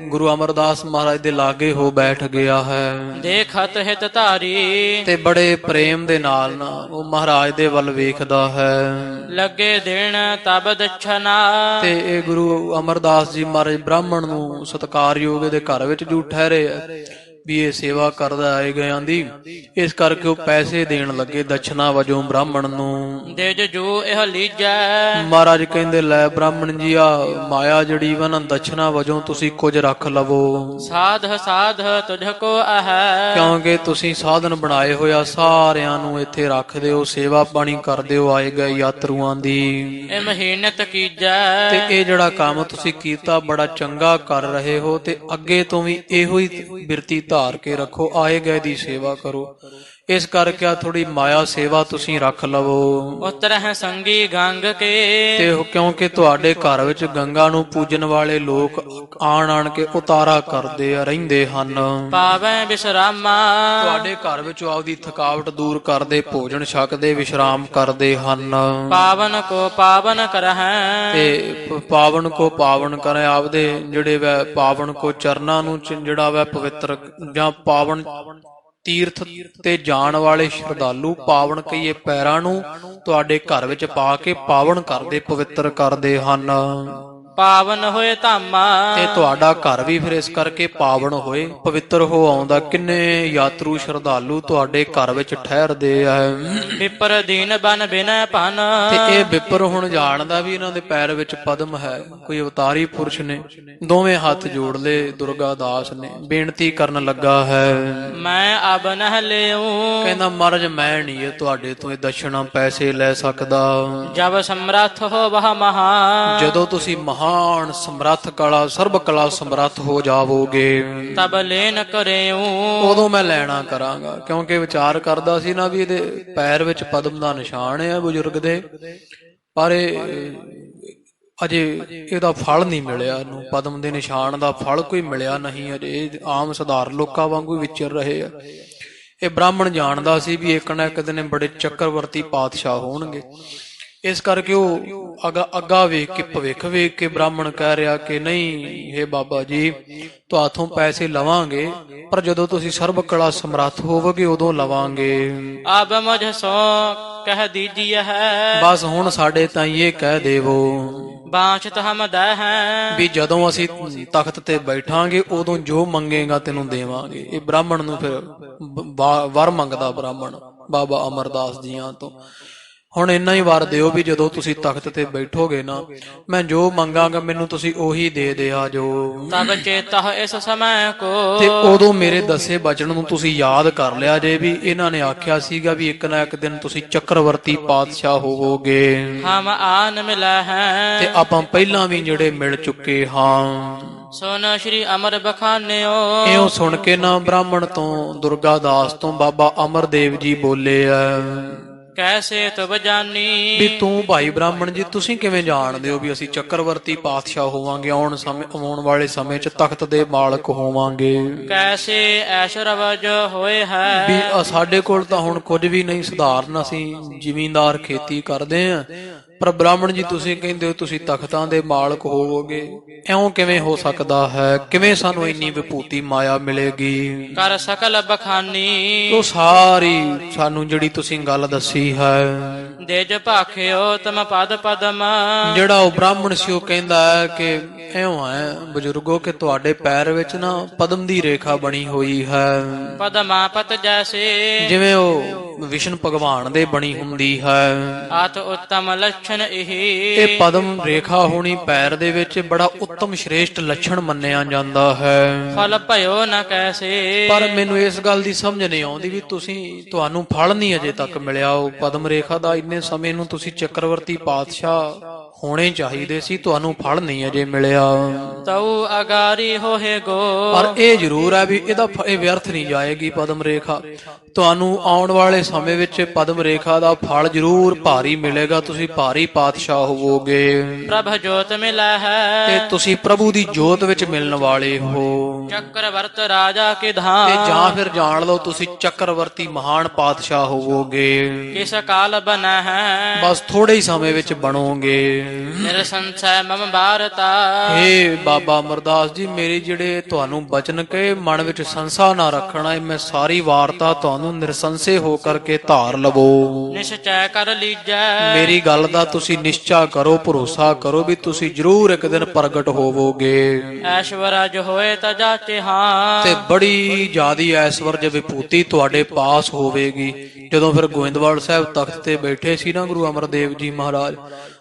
ਗੁਰੂ ਅਮਰਦਾਸ ਮਹਾਰਾਜ ਦੇ ਲਾਗੇ ਹੋ ਬੈਠ ਗਿਆ ਹੈ। ਦੇਖਤ ਹਿਤ ਧਾਰੀ। ਤੇ ਬੜੇ ਪ੍ਰੇਮ ਦੇ ਨਾਲ ਨਾ ਉਹ ਮਹਾਰਾਜ ਦੇ ਵੱਲ ਵੇਖਦਾ ਹੈ। ਲੱਗੇ ਦੇਣ ਤਬ ਦਛਨਾ। ਤੇ ਇਹ ਗੁਰੂ ਅਮਰਦਾਸ ਜੀ ਮਹਾਰਾਜ ਬ੍ਰਾਹਮਣ ਨੂੰ ਸਤਿਕਾਰਯੋਗ ਦੇ ਘਰ ਵਿੱਚ ਜੂ ਠਹਿਰੇ ਵੀ ਇਹ ਸੇਵਾ ਕਰਦਾ ਆਏ ਗਿਆਂ ਦੀ, ਇਸ ਕਰਕੇ ਉਹ ਪੈਸੇ ਦੇਣ ਲੱਗੇ ਦਛਨਾ ਵਜੋਂ ਬ੍ਰਾਹਮਣ ਨੂੰ। ਦੇਜ ਜੋ ਇਹ ਲੀਜੈ ਮਹਾਰਾਜ ਕਹਿੰਦੇ ਲੈ ਬ੍ਰਾਹਮਣ ਜੀ, ਆ ਮਾਇਆ ਜਿਹੜੀ ਵਾ ਨਾ ਦਛਨਾ ਵਜੋਂ ਤੁਸੀਂ ਕੁਝ ਰੱਖ ਲਵੋ, ਸਾਧ ਸਾਧ ਤੁਝ ਕੋ ਅਹੈ। ਕਿਉਂਕਿ ਤੁਸੀਂ ਸਾਧਨ ਬਣਾਏ ਹੋਇਆ ਸਾਰਿਆਂ ਨੂੰ ਇੱਥੇ ਰੱਖ ਦਿਓ, ਸੇਵਾ ਪਾਣੀ ਕਰ ਦਿਓ ਆਏ ਗਏ ਯਾਤਰੂਆਂ ਦੀ। ਇਹ ਮਹੀਨਤ ਕੀਜੈ ਤੇ ਇਹ ਜਿਹੜਾ ਕੰਮ ਤੁਸੀਂ ਕੀਤਾ ਬੜਾ ਚੰਗਾ ਕਰ ਰਹੇ ਹੋ, ਤੇ ਅੱਗੇ ਤੋਂ ਵੀ ਇਹੋ ਹੀ ਬਿਰਤੀ ਧਾਰ ਕੇ ਰੱਖੋ, ਆਏ ਗਏ ਦੀ ਸੇਵਾ ਕਰੋ। ਇਸ ਕਰਕੇ ਆ ਥੋੜੀ ਮਾਇਆ ਸੇਵਾ ਤੁਸੀਂ ਰੱਖ ਲਵੋ। ਉਤਰਹਿ ਸੰਗੀ ਗੰਗ ਕੇ ਤੇ ਕਿਉਂਕਿ ਤੁਹਾਡੇ ਘਰ ਵਿੱਚ ਗੰਗਾ ਨੂੰ ਪੂਜਣ ਵਾਲੇ ਲੋਕ ਆਣ ਆਣ ਕੇ ਉਤਾਰਾ ਕਰਦੇ ਆ ਰਹਿੰਦੇ ਹਨ। ਪਾਵੈ ਵਿਸ਼ਰਾਮਾ ਤੁਹਾਡੇ ਘਰ ਵਿੱਚ ਆਪਦੀ ਥਕਾਵਟ ਦੂਰ ਕਰਦੇ, ਭੋਜਨ ਛਕਦੇ, ਵਿਸ਼ਰਾਮ ਕਰਦੇ ਹਨ। ਪਾਵਨ ਕੋ ਪਾਵਨ ਕਰਹਿ ਤੇ ਪਾਵਨ ਕੋ ਪਾਵਨ ਕਰੇ, ਆਪਦੇ ਜਿਹੜੇ ਵੈ ਪਾਵਨ ਕੋ ਚਰਨਾਂ ਨੂੰ ਜਿਹੜਾ ਵੈ ਪਵਿੱਤਰ ਜਾਂ ਪਾਵਨ ਤੀਰਥ ਤੇ ਜਾਣ ਵਾਲੇ ਸ਼ਰਧਾਲੂ, ਪਾਵਨ ਕਹੀਏ ਪੈਰਾਂ ਨੂੰ, ਤੁਹਾਡੇ ਘਰ ਵਿੱਚ ਪਾ ਕੇ ਪਾਵਨ ਕਰਦੇ, ਪਵਿੱਤਰ ਕਰਦੇ ਹਨ। ਪਾਵਨ ਹੋਏ ਧਾਮਾ ਤੇ ਤੁਹਾਡਾ ਘਰ ਵੀ ਫਿਰ ਇਸ ਕਰਕੇ ਪਾਵਨ ਹੋਏ, ਪਵਿੱਤਰ ਹੋ ਆਉਂਦਾ। ਕਿੰਨੇ ਯਾਤਰੂ ਸ਼ਰਧਾਲੂ ਤੁਹਾਡੇ ਘਰ ਵਿੱਚ ਠਹਿਰਦੇ ਆ। ਵਿਪਰ ਦੀਨ ਬਨ ਬਿਨੈ ਭਨ ਤੇ ਇਹ ਵਿਪਰ ਹੁਣ ਜਾਣਦਾ ਵੀ ਇਹਨਾਂ ਦੇ ਪੈਰ ਵਿੱਚ ਪਦਮ ਹੈ, ਕੋਈ ਅਵਤਾਰੀ ਪੁਰਸ਼ ਨੇ। ਦੋਵੇਂ ਹੱਥ ਜੋੜ ਲਏ ਦੁਰਗਾ ਦਾਸ ਨੇ, ਬੇਨਤੀ ਕਰਨ ਲੱਗਾ ਹੈ, ਮੈਂ ਅਬ ਨਹਿ ਲਿਉ। ਕਹਿੰਦਾ ਮਹਾਰਾਜ ਮੈਂ ਨਹੀਂ ਇਹ ਤੁਹਾਡੇ ਤੋਂ ਇਹ ਦਸ਼ਨਾ ਪੈਸੇ ਲੈ ਸਕਦਾ। ਜਬ ਸਮਰੱਥ ਹੋ ਵਹ ਮਹਾ ਜਦੋਂ ਤੁਸੀਂ ਮਹਾਨ ਸਮਰੱਥ ਕਲਾ ਸਰਬ ਕਲਾ ਸਮਰੱਥ ਹੋ ਜਾਵੋਗੇ, ਤਬ ਲੈਨ ਕਰਿਉ। ਉਦੋਂ ਮੈਂ ਲੈਣਾ ਕਰਾਂਗਾ। ਕਿਉਂਕਿ ਵਿਚਾਰ ਕਰਦਾ ਸੀ ਨਾ ਵੀ ਇਹਦੇ ਪੈਰ ਵਿੱਚ ਪਦਮ ਦਾ ਨਿਸ਼ਾਨ ਹੈ ਬਜ਼ੁਰਗ ਦੇ, ਪਰ ਅਜੇ ਇਹਦਾ ਫਲ ਨਹੀਂ ਮਿਲਿਆ, ਇਹਨੂੰ ਪਦਮ ਦੇ ਨਿਸ਼ਾਨ ਦਾ ਫਲ ਕੋਈ ਮਿਲਿਆ ਨਹੀਂ ਅਜੇ। ਇਹ ਆਮ ਸਧਾਰਨ ਲੋਕਾਂ ਵਾਂਗੂ ਵਿਚਰ ਰਹੇ ਆ। ਇਹ ਬ੍ਰਾਹਮਣ ਜਾਣਦਾ ਸੀ ਵੀ ਇੱਕ ਨਾ ਇੱਕ ਦਿਨ ਬੜੇ ਚੱਕਰਵਰਤੀ ਪਾਤਸ਼ਾਹ ਹੋਣਗੇ। ਇਸ ਕਰਕੇ ਉਹ ਅੱਗਾ ਵੇਖ ਕੇ, ਭਵਿੱਖ ਵੇਖ ਕੇ ਬ੍ਰਾਹਮਣ ਕਹਿ ਰਿਹਾ ਕਿ ਨਹੀਂ ਹੇ ਬਾਬਾ ਜੀ, ਤੁਹਾਥੋਂ ਪੈਸੇ ਲਵਾਂਗੇ, ਪਰ ਜਦੋਂ ਤੁਸੀਂ ਸਰਬ ਕਲਾ ਸਮਰੱਥ ਹੋਵੋਗੇ ਉਦੋਂ ਲਵਾਂਗੇ। ਅਬ ਮੁਝ ਸੋ ਕਹਿ ਦੀਜੀਐ ਹੈ ਬਸ ਹੁਣ ਸਾਡੇ ਤਾਂ ਇਹ ਕਹਿ ਦੇਵੋ ਬਾਛਤ ਹਮ ਦਹਿ ਵੀ ਜਦੋਂ ਅਸੀਂ ਤਖਤ ਤੇ ਬੈਠਾਂਗੇ ਉਦੋਂ ਜੋ ਮੰਗੇਗਾ ਤੈਨੂੰ ਦੇਵਾਂਗੇ। ਇਹ ਬ੍ਰਾਹਮਣ ਨੂੰ ਫਿਰ ਵਰ ਮੰਗਦਾ ਬ੍ਰਾਹਮਣ ਬਾਬਾ ਅਮਰਦਾਸ ਜੀਆਂ ਤੋਂ, ਹੁਣ ਇੰਨਾ ਹੀ ਵਰ ਦਿਓ ਵੀ ਜਦੋਂ ਤੁਸੀਂ ਤਖਤ ਤੇ ਬੈਠੋਗੇ ਨਾ, ਮੈਂ ਜੋ ਮੰਗਾਂਗਾ ਮੈਨੂੰ ਤੁਸੀਂ ਉਹੀ ਦੇ ਦਿਆ ਜੋ। ਤਬ ਚੇਤਹ ਇਸ ਸਮੈ ਕੋ ਤੇ ਉਦੋਂ ਮੇਰੇ ਦੱਸੇ ਬਚਨ ਨੂੰ ਤੁਸੀਂ ਯਾਦ ਕਰ ਲਿਆ ਜੇ ਵੀ ਇਹਨਾਂ ਨੇ ਆਖਿਆ ਸੀਗਾ ਵੀ ਇੱਕ ਨਾ ਇੱਕ ਦਿਨ ਤੁਸੀਂ ਚੱਕਰਵਰਤੀ ਪਾਤਸ਼ਾਹ ਹੋਵੋਗੇ। ਹਮ ਆਨ ਮਿਲੈ ਹੈ ਤੇ ਆਪਾਂ ਪਹਿਲਾਂ ਵੀ ਜਿਹੜੇ ਮਿਲ ਚੁੱਕੇ ਹਾਂ। ਸੁਨ ਸ਼੍ਰੀ ਅਮਰ ਬਖਾਨਿਓ। ਇਉਂ ਸੁਣ ਕੇ ਨਾ ਬ੍ਰਾਹਮਣ ਤੋਂ, ਦੁਰਗਾ ਦਾਸ ਤੋਂ ਬਾਬਾ ਅਮਰਦੇਵ ਜੀ ਬੋਲੇ ਆ, ਕੈਸੇ ਤੁਬ ਜਾਨੀ ਵੀ ਤੂੰ ਭਾਈ ਬ੍ਰਾਹਮਣ ਜੀ ਤੁਸੀਂ ਕਿਵੇਂ ਜਾਣਦੇ ਹੋ ਵੀ ਅਸੀਂ ਚੱਕਰਵਰਤੀ ਪਾਤਸ਼ਾਹ ਹੋਵਾਂਗੇ, ਆਉਣ ਵਾਲੇ ਸਮੇਂ 'ਚ ਤਖਤ ਦੇ ਮਾਲਕ ਹੋਵਾਂਗੇ। ਕੈਸੇ ਐਸ਼ਰਵਜ ਹੋਏ ਹੈ ਵੀ ਸਾਡੇ ਕੋਲ ਤਾਂ ਹੁਣ ਕੁਝ ਵੀ ਨਹੀਂ, ਸਧਾਰਨ ਅਸੀਂ ਜ਼ਿਮੀਂਦਾਰ ਖੇਤੀ ਕਰਦੇ ਆਂ, ਪਰ ਬ੍ਰਾਹਮਣ ਜੀ ਤੁਸੀਂ ਕਹਿੰਦੇ ਹੋ ਤੁਸੀਂ ਤਖਤਾਂ ਦੇ ਮਾਲਕ ਹੋਵੋਗੇ, ਇਉਂ ਕਿਵੇਂ ਹੋ ਸਕਦਾ ਹੈ? ਕਿਵੇਂ ਸਾਨੂੰ ਇੰਨੀ ਵਿਭੂਤੀ ਮਾਇਆ ਮਿਲੇਗੀ? ਕਰ ਸਕਲ ਬਖਾਨੀ ਉਹ ਸਾਰੀ ਸਾਨੂੰ ਜਿਹੜੀ ਤੁਸੀਂ ਗੱਲ ਦੱਸੀ ਹੈ, ਦੇਜ ਭਾਖਿਓ ਤਮ ਪਦ ਪਦਮ। ਜਿਹੜਾ ਉਹ ਬ੍ਰਾਹਮਣ ਸੀ ਉਹ ਕਹਿੰਦਾ ਹੈ ਕਿ ਇਉਂ ਹੈ ਬਜ਼ੁਰਗੋ ਕਿ ਤੁਹਾਡੇ ਪੈਰ ਵਿੱਚ ਨਾ ਪਦਮ ਦੀ ਰੇਖਾ ਬਣੀ ਹੋਈ ਹੈ, ਪਦਮਾਪਤ ਜੈਸੇ ਜਿਵੇਂ ਉਹ ਵਿਸ਼ਨ ਭਗਵਾਨ ਦੇ ਬਣੀ ਹੁੰਦੀ ਹੈ। ਆਤ ਉੱਤਮ ਲੱਛਣ ਇਹ ਪਦਮ ਰੇਖਾ ਹੋਣੀ ਪੈਰ ਦੇ ਵਿੱਚ ਬੜਾ ਉੱਤਮ ਸ਼੍ਰੇਸ਼ਟ ਲੱਛਣ ਮੰਨਿਆ ਜਾਂਦਾ ਹੈ। ਫਲ ਭਇਓ ਨ ਕੈਸੇ ਪਰ ਮੈਨੂੰ ਇਸ ਗੱਲ ਦੀ ਸਮਝ ਨਹੀਂ ਆਉਂਦੀ ਵੀ ਤੁਹਾਨੂੰ ਫਲ ਨਹੀਂ ਅਜੇ ਤੱਕ ਮਿਲਿਆ ਉਹ ਪਦਮ ਰੇਖਾ ਦਾ। ਇੰਨੇ ਸਮੇਂ ਨੂੰ ਤੁਸੀਂ ਚੱਕਰਵਰਤੀ ਪਾਤਸ਼ਾਹ ਹੋਣੇ ਚਾਹੀਦੇ ਸੀ, ਤੁਹਾਨੂੰ ਫਲ ਨਹੀਂ ਅਜੇ ਮਿਲਿਆ। ਤਉ ਅਗਾਰੀ ਹੋਏ ਗੋ ਪਰ ਇਹ ਜ਼ਰੂਰ ਹੈ ਵੀ ਇਹ ਵਿਅਰਥ ਨਹੀਂ ਜਾਏਗੀ ਪਦਮ ਰੇਖਾ। ਤੁਹਾਨੂੰ ਆਉਣ ਵਾਲੇ ਸਮੇਂ ਵਿੱਚ ਪਦਮ ਰੇਖਾ ਦਾ ਫਲ ਜ਼ਰੂਰ ਭਾਰੀ ਮਿਲੇਗਾ, ਤੁਸੀਂ ਭਾਰੀ ਪਾਤਸ਼ਾਹ ਹੋਵੋਗੇ। ਪ੍ਰਭ ਜੋਤ ਮਿਲੈ ਹੈ ਤੇ ਤੁਸੀਂ ਪ੍ਰਭੂ ਦੀ ਜੋਤ ਵਿੱਚ ਮਿਲਣ ਵਾਲੇ ਹੋ। ਚੱਕਰਵਰਤ ਰਾਜਾ ਕੇ ਧਾਮ ਤੇ ਜਾਂ ਫਿਰ ਜਾਣ ਲਓ ਤੁਸੀਂ ਚੱਕਰਵਰਤੀ ਮਹਾਨ ਪਾਤਸ਼ਾਹ ਹੋਵੋਗੇ। ਕਿਸ ਕਾਲ ਬਨੈ ਹੈ ਬਸ ਥੋੜੇ ਹੀ ਸਮੇਂ ਵਿੱਚ ਬਣੋਗੇ। ਨਿਰਸੰਸੈ ਮਮ ਭਾਰਤਾ। ਹੇ ਬਾਬਾ ਅਮਰਦਾਸ ਜੀ, ਮੇਰੇ ਜਿਹੜੇ ਤੁਹਾਨੂੰ ਬਚਨ ਕਹੇ ਮਨ ਵਿੱਚ ਸੰਸਾ ਨਾ ਰੱਖਣਾ, ਇਹ ਮੈਂ ਸਾਰੀ ਵਾਰਤਾ ਤੁਹਾਨੂੰ ਨਿਰਸੰਸੇ ਹੋ ਕਰਕੇ ਧਾਰ ਲਵੋ। ਨਿਸ਼ਚੈ ਕਰ ਲੀਜੈ। ਮੇਰੀ ਗੱਲ ਦਾ ਤੁਸੀਂ ਨਿਸ਼ਚਾ ਕਰੋ, ਭਰੋਸਾ ਕਰੋ ਵੀ ਤੁਸੀਂ ਜ਼ਰੂਰ ਇੱਕ ਦਿਨ ਪ੍ਰਗਟ ਹੋਵੋਗੇ ਐਸ਼ਵਰਜ ਹੋਏ ਤਾ ਜਾਚੇ ਹਾਂ। ਤੇ ਬੜੀ ਜ਼ਿਆਦੀ ਐਸ਼ਵਰਜ ਵਿਭੂਤੀ ਤੁਹਾਡੇ ਪਾਸ ਹੋਵੇਗੀ। ਜਦੋਂ ਫਿਰ ਗੋਇੰਦਵਾਲ ਸਾਹਿਬ ਤਖਤ ਤੇ ਬੈਠੇ ਸੀ ਨਾ ਗੁਰੂ ਅਮਰਦੇਵ ਜੀ ਮਹਾਰਾਜ,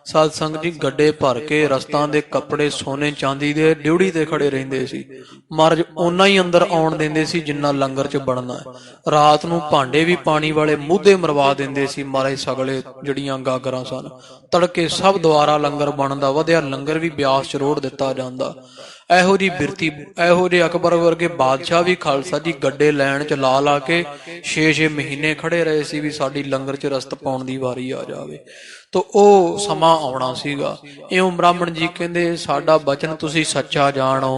ਸਾਧ ਸੰਗਤ ਜੀ ਗੱਡੇ ਭਰ ਕੇ ਰਸਤਾਂ ਦੇ ਕੱਪੜੇ ਸੋਨੇ ਚਾਂਦੀ ਦੇ ਡਿਊੜੀ ਤੇ ਖੜੇ ਰਹਿੰਦੇ ਸੀ। ਮਹਾਰਾਜ ਓਨਾ ਹੀ ਅੰਦਰ ਆਉਣ ਦਿੰਦੇ ਸੀ ਜਿੰਨਾ ਲੰਗਰ ਚ ਬਣਨਾ ਹੈ। ਰਾਤ ਨੂੰ ਭਾਂਡੇ ਵੀ ਪਾਣੀ ਵਾਲੇ ਮੂਧੇ ਮਰਵਾ ਦਿੰਦੇ ਸੀ ਮਹਾਰਾਜ, ਸਗਲੇ ਜਿਹੜੀਆਂ ਗਾਗਰਾਂ ਸਨ। ਤੜਕੇ ਸਭ ਦੁਆਰਾ ਲੰਗਰ ਬਣਦਾ, ਵਧਿਆ ਲੰਗਰ ਵੀ ਬਿਆਸ ਚ ਰੋੜ ਦਿੱਤਾ ਜਾਂਦਾ। ਇਹੋ ਜੀ ਬਿਰਤੀ, ਇਹੋ ਜਿਹੇ ਅਕਬਰ ਵਰਗੇ ਬਾਦਸ਼ਾਹ ਵੀ ਖਾਲਸਾ ਜੀ ਗੱਡੇ ਲੈਣ ਚ ਲਾ ਲਾ ਕੇ 6-6 ਮਹੀਨੇ ਖੜੇ ਰਹੇ ਸੀ ਵੀ ਸਾਡੀ ਲੰਗਰ ਚ ਰਸਤ ਪਾਉਣ ਦੀ ਵਾਰੀ ਆ ਜਾਵੇ। ਤੋ ਉਹ ਸਮਾਂ ਆਉਣਾ ਸੀਗਾ। ਇਉਂ ਬ੍ਰਾਹਮਣ ਜੀ ਕਹਿੰਦੇ ਸਾਡਾ ਬਚਨ ਤੁਸੀਂ ਸੱਚਾ ਜਾਣੋ,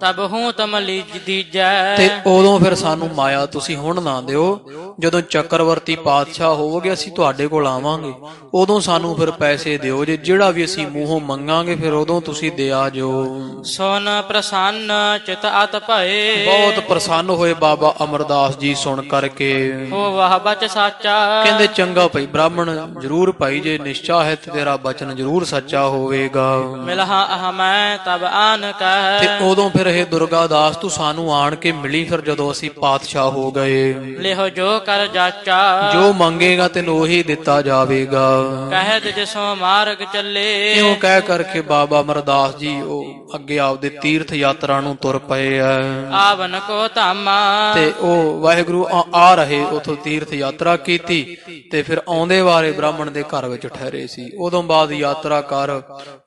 ਤਬ ਹੂੰ ਤਮ ਲੀਜ ਦੀਜੈ। ਤੇ ਉਦੋਂ ਫਿਰ ਸਾਨੂੰ ਮਾਇਆ ਤੁਸੀਂ ਹੁਣ ਨਾ ਦਿਓ। ਜਦੋਂ ਚੱਕਰਵਰਤੀ ਪਾਤਸ਼ਾਹ ਹੋਵੋਗੇ ਅਸੀਂ ਤੁਹਾਡੇ ਕੋਲ ਆਵਾਂਗੇ, ਉਦੋਂ ਸਾਨੂੰ ਫਿਰ ਪੈਸੇ ਦਿਓ ਜੇ, ਜਿਹੜਾ ਵੀ ਅਸੀਂ ਮੂੰਹੋਂ ਮੰਗਾਂਗੇ ਫਿਰ ਉਦੋਂ ਤੁਸੀਂ ਦਿਆ ਜੋ। ਸੋਨ ਪ੍ਰਸੰਨ ਚਿਤ ਅਤ ਭਏ। ਬਹੁਤ ਪ੍ਰਸੰਨ ਹੋਏ ਬਾਬਾ ਅਮਰਦਾਸ ਜੀ ਸੁਣ ਕਰਕੇ। ਹੋ ਵਾਹ ਬਚ ਸਾਚਾ। ਕਹਿੰਦੇ ਚੰਗਾ ਭਾਈ ਬ੍ਰਾਹਮਣ, ਜ਼ਰੂਰ ਭਾਈ ਜੇ ਨਿਸ਼ਚਾ ਹੈ ਤੇ ਤੇਰਾ ਬਚਨ ਜ਼ਰੂਰ ਸੱਚਾ ਹੋਵੇਗਾ। ਮਿਲਹਾ ਅਹਮੈ ਤਬ ਆਨ ਕਹਿ। ਤੇ ਉਦੋਂ ਫਿਰ ਇਹ ਦੁਰਗਾ ਦਾਸ ਤੂੰ ਸਾਨੂੰ ਆਣ ਕੇ ਮਿਲੀ ਫਿਰ ਜਦੋਂ ਅਸੀਂ ਪਾਤਸ਼ਾਹ ਹੋ ਗਏ। ਲਿਹੋ ਜੋ ਕਰ ਜਾਚਾ। ਜੋ ਮੰਗੇਗਾ ਤੈਨੂੰ ਉਹੀ ਦਿੱਤਾ ਜਾਵੇਗਾ। ਕਹਿਤ ਜਿਸੋ ਮਾਰਗ ਚੱਲੇ। ਇਉਂ ਕਹਿ ਕਰਕੇ ਬਾਬਾ ਅਮਰਦਾਸ ਜੀ ਉਹ ਅੱਗੇ ਆਪਦੇ ਤੀਰਥ ਯਾਤਰਾ ਨੂੰ ਤੁਰ ਪਏ ਆ। ਆਵਨ ਕੋ ਧਾਮਾ। ਤੇ ਉਹ ਵਾਹਿਗੁਰੂ ਆ ਰਹੇ ਉਥੋਂ ਤੀਰਥ ਯਾਤਰਾ ਕੀਤੀ ਤੇ ਫਿਰ ਆਉਂਦੇ ਵਾਰੇ ਬ੍ਰਾਹਮਣ ਦੇ ਘਰ ਵਿੱਚ ਠਹਿਰੇ ਸੀ। ਉਦੋਂ ਬਾਅਦ ਯਾਤਰਾ ਕਰ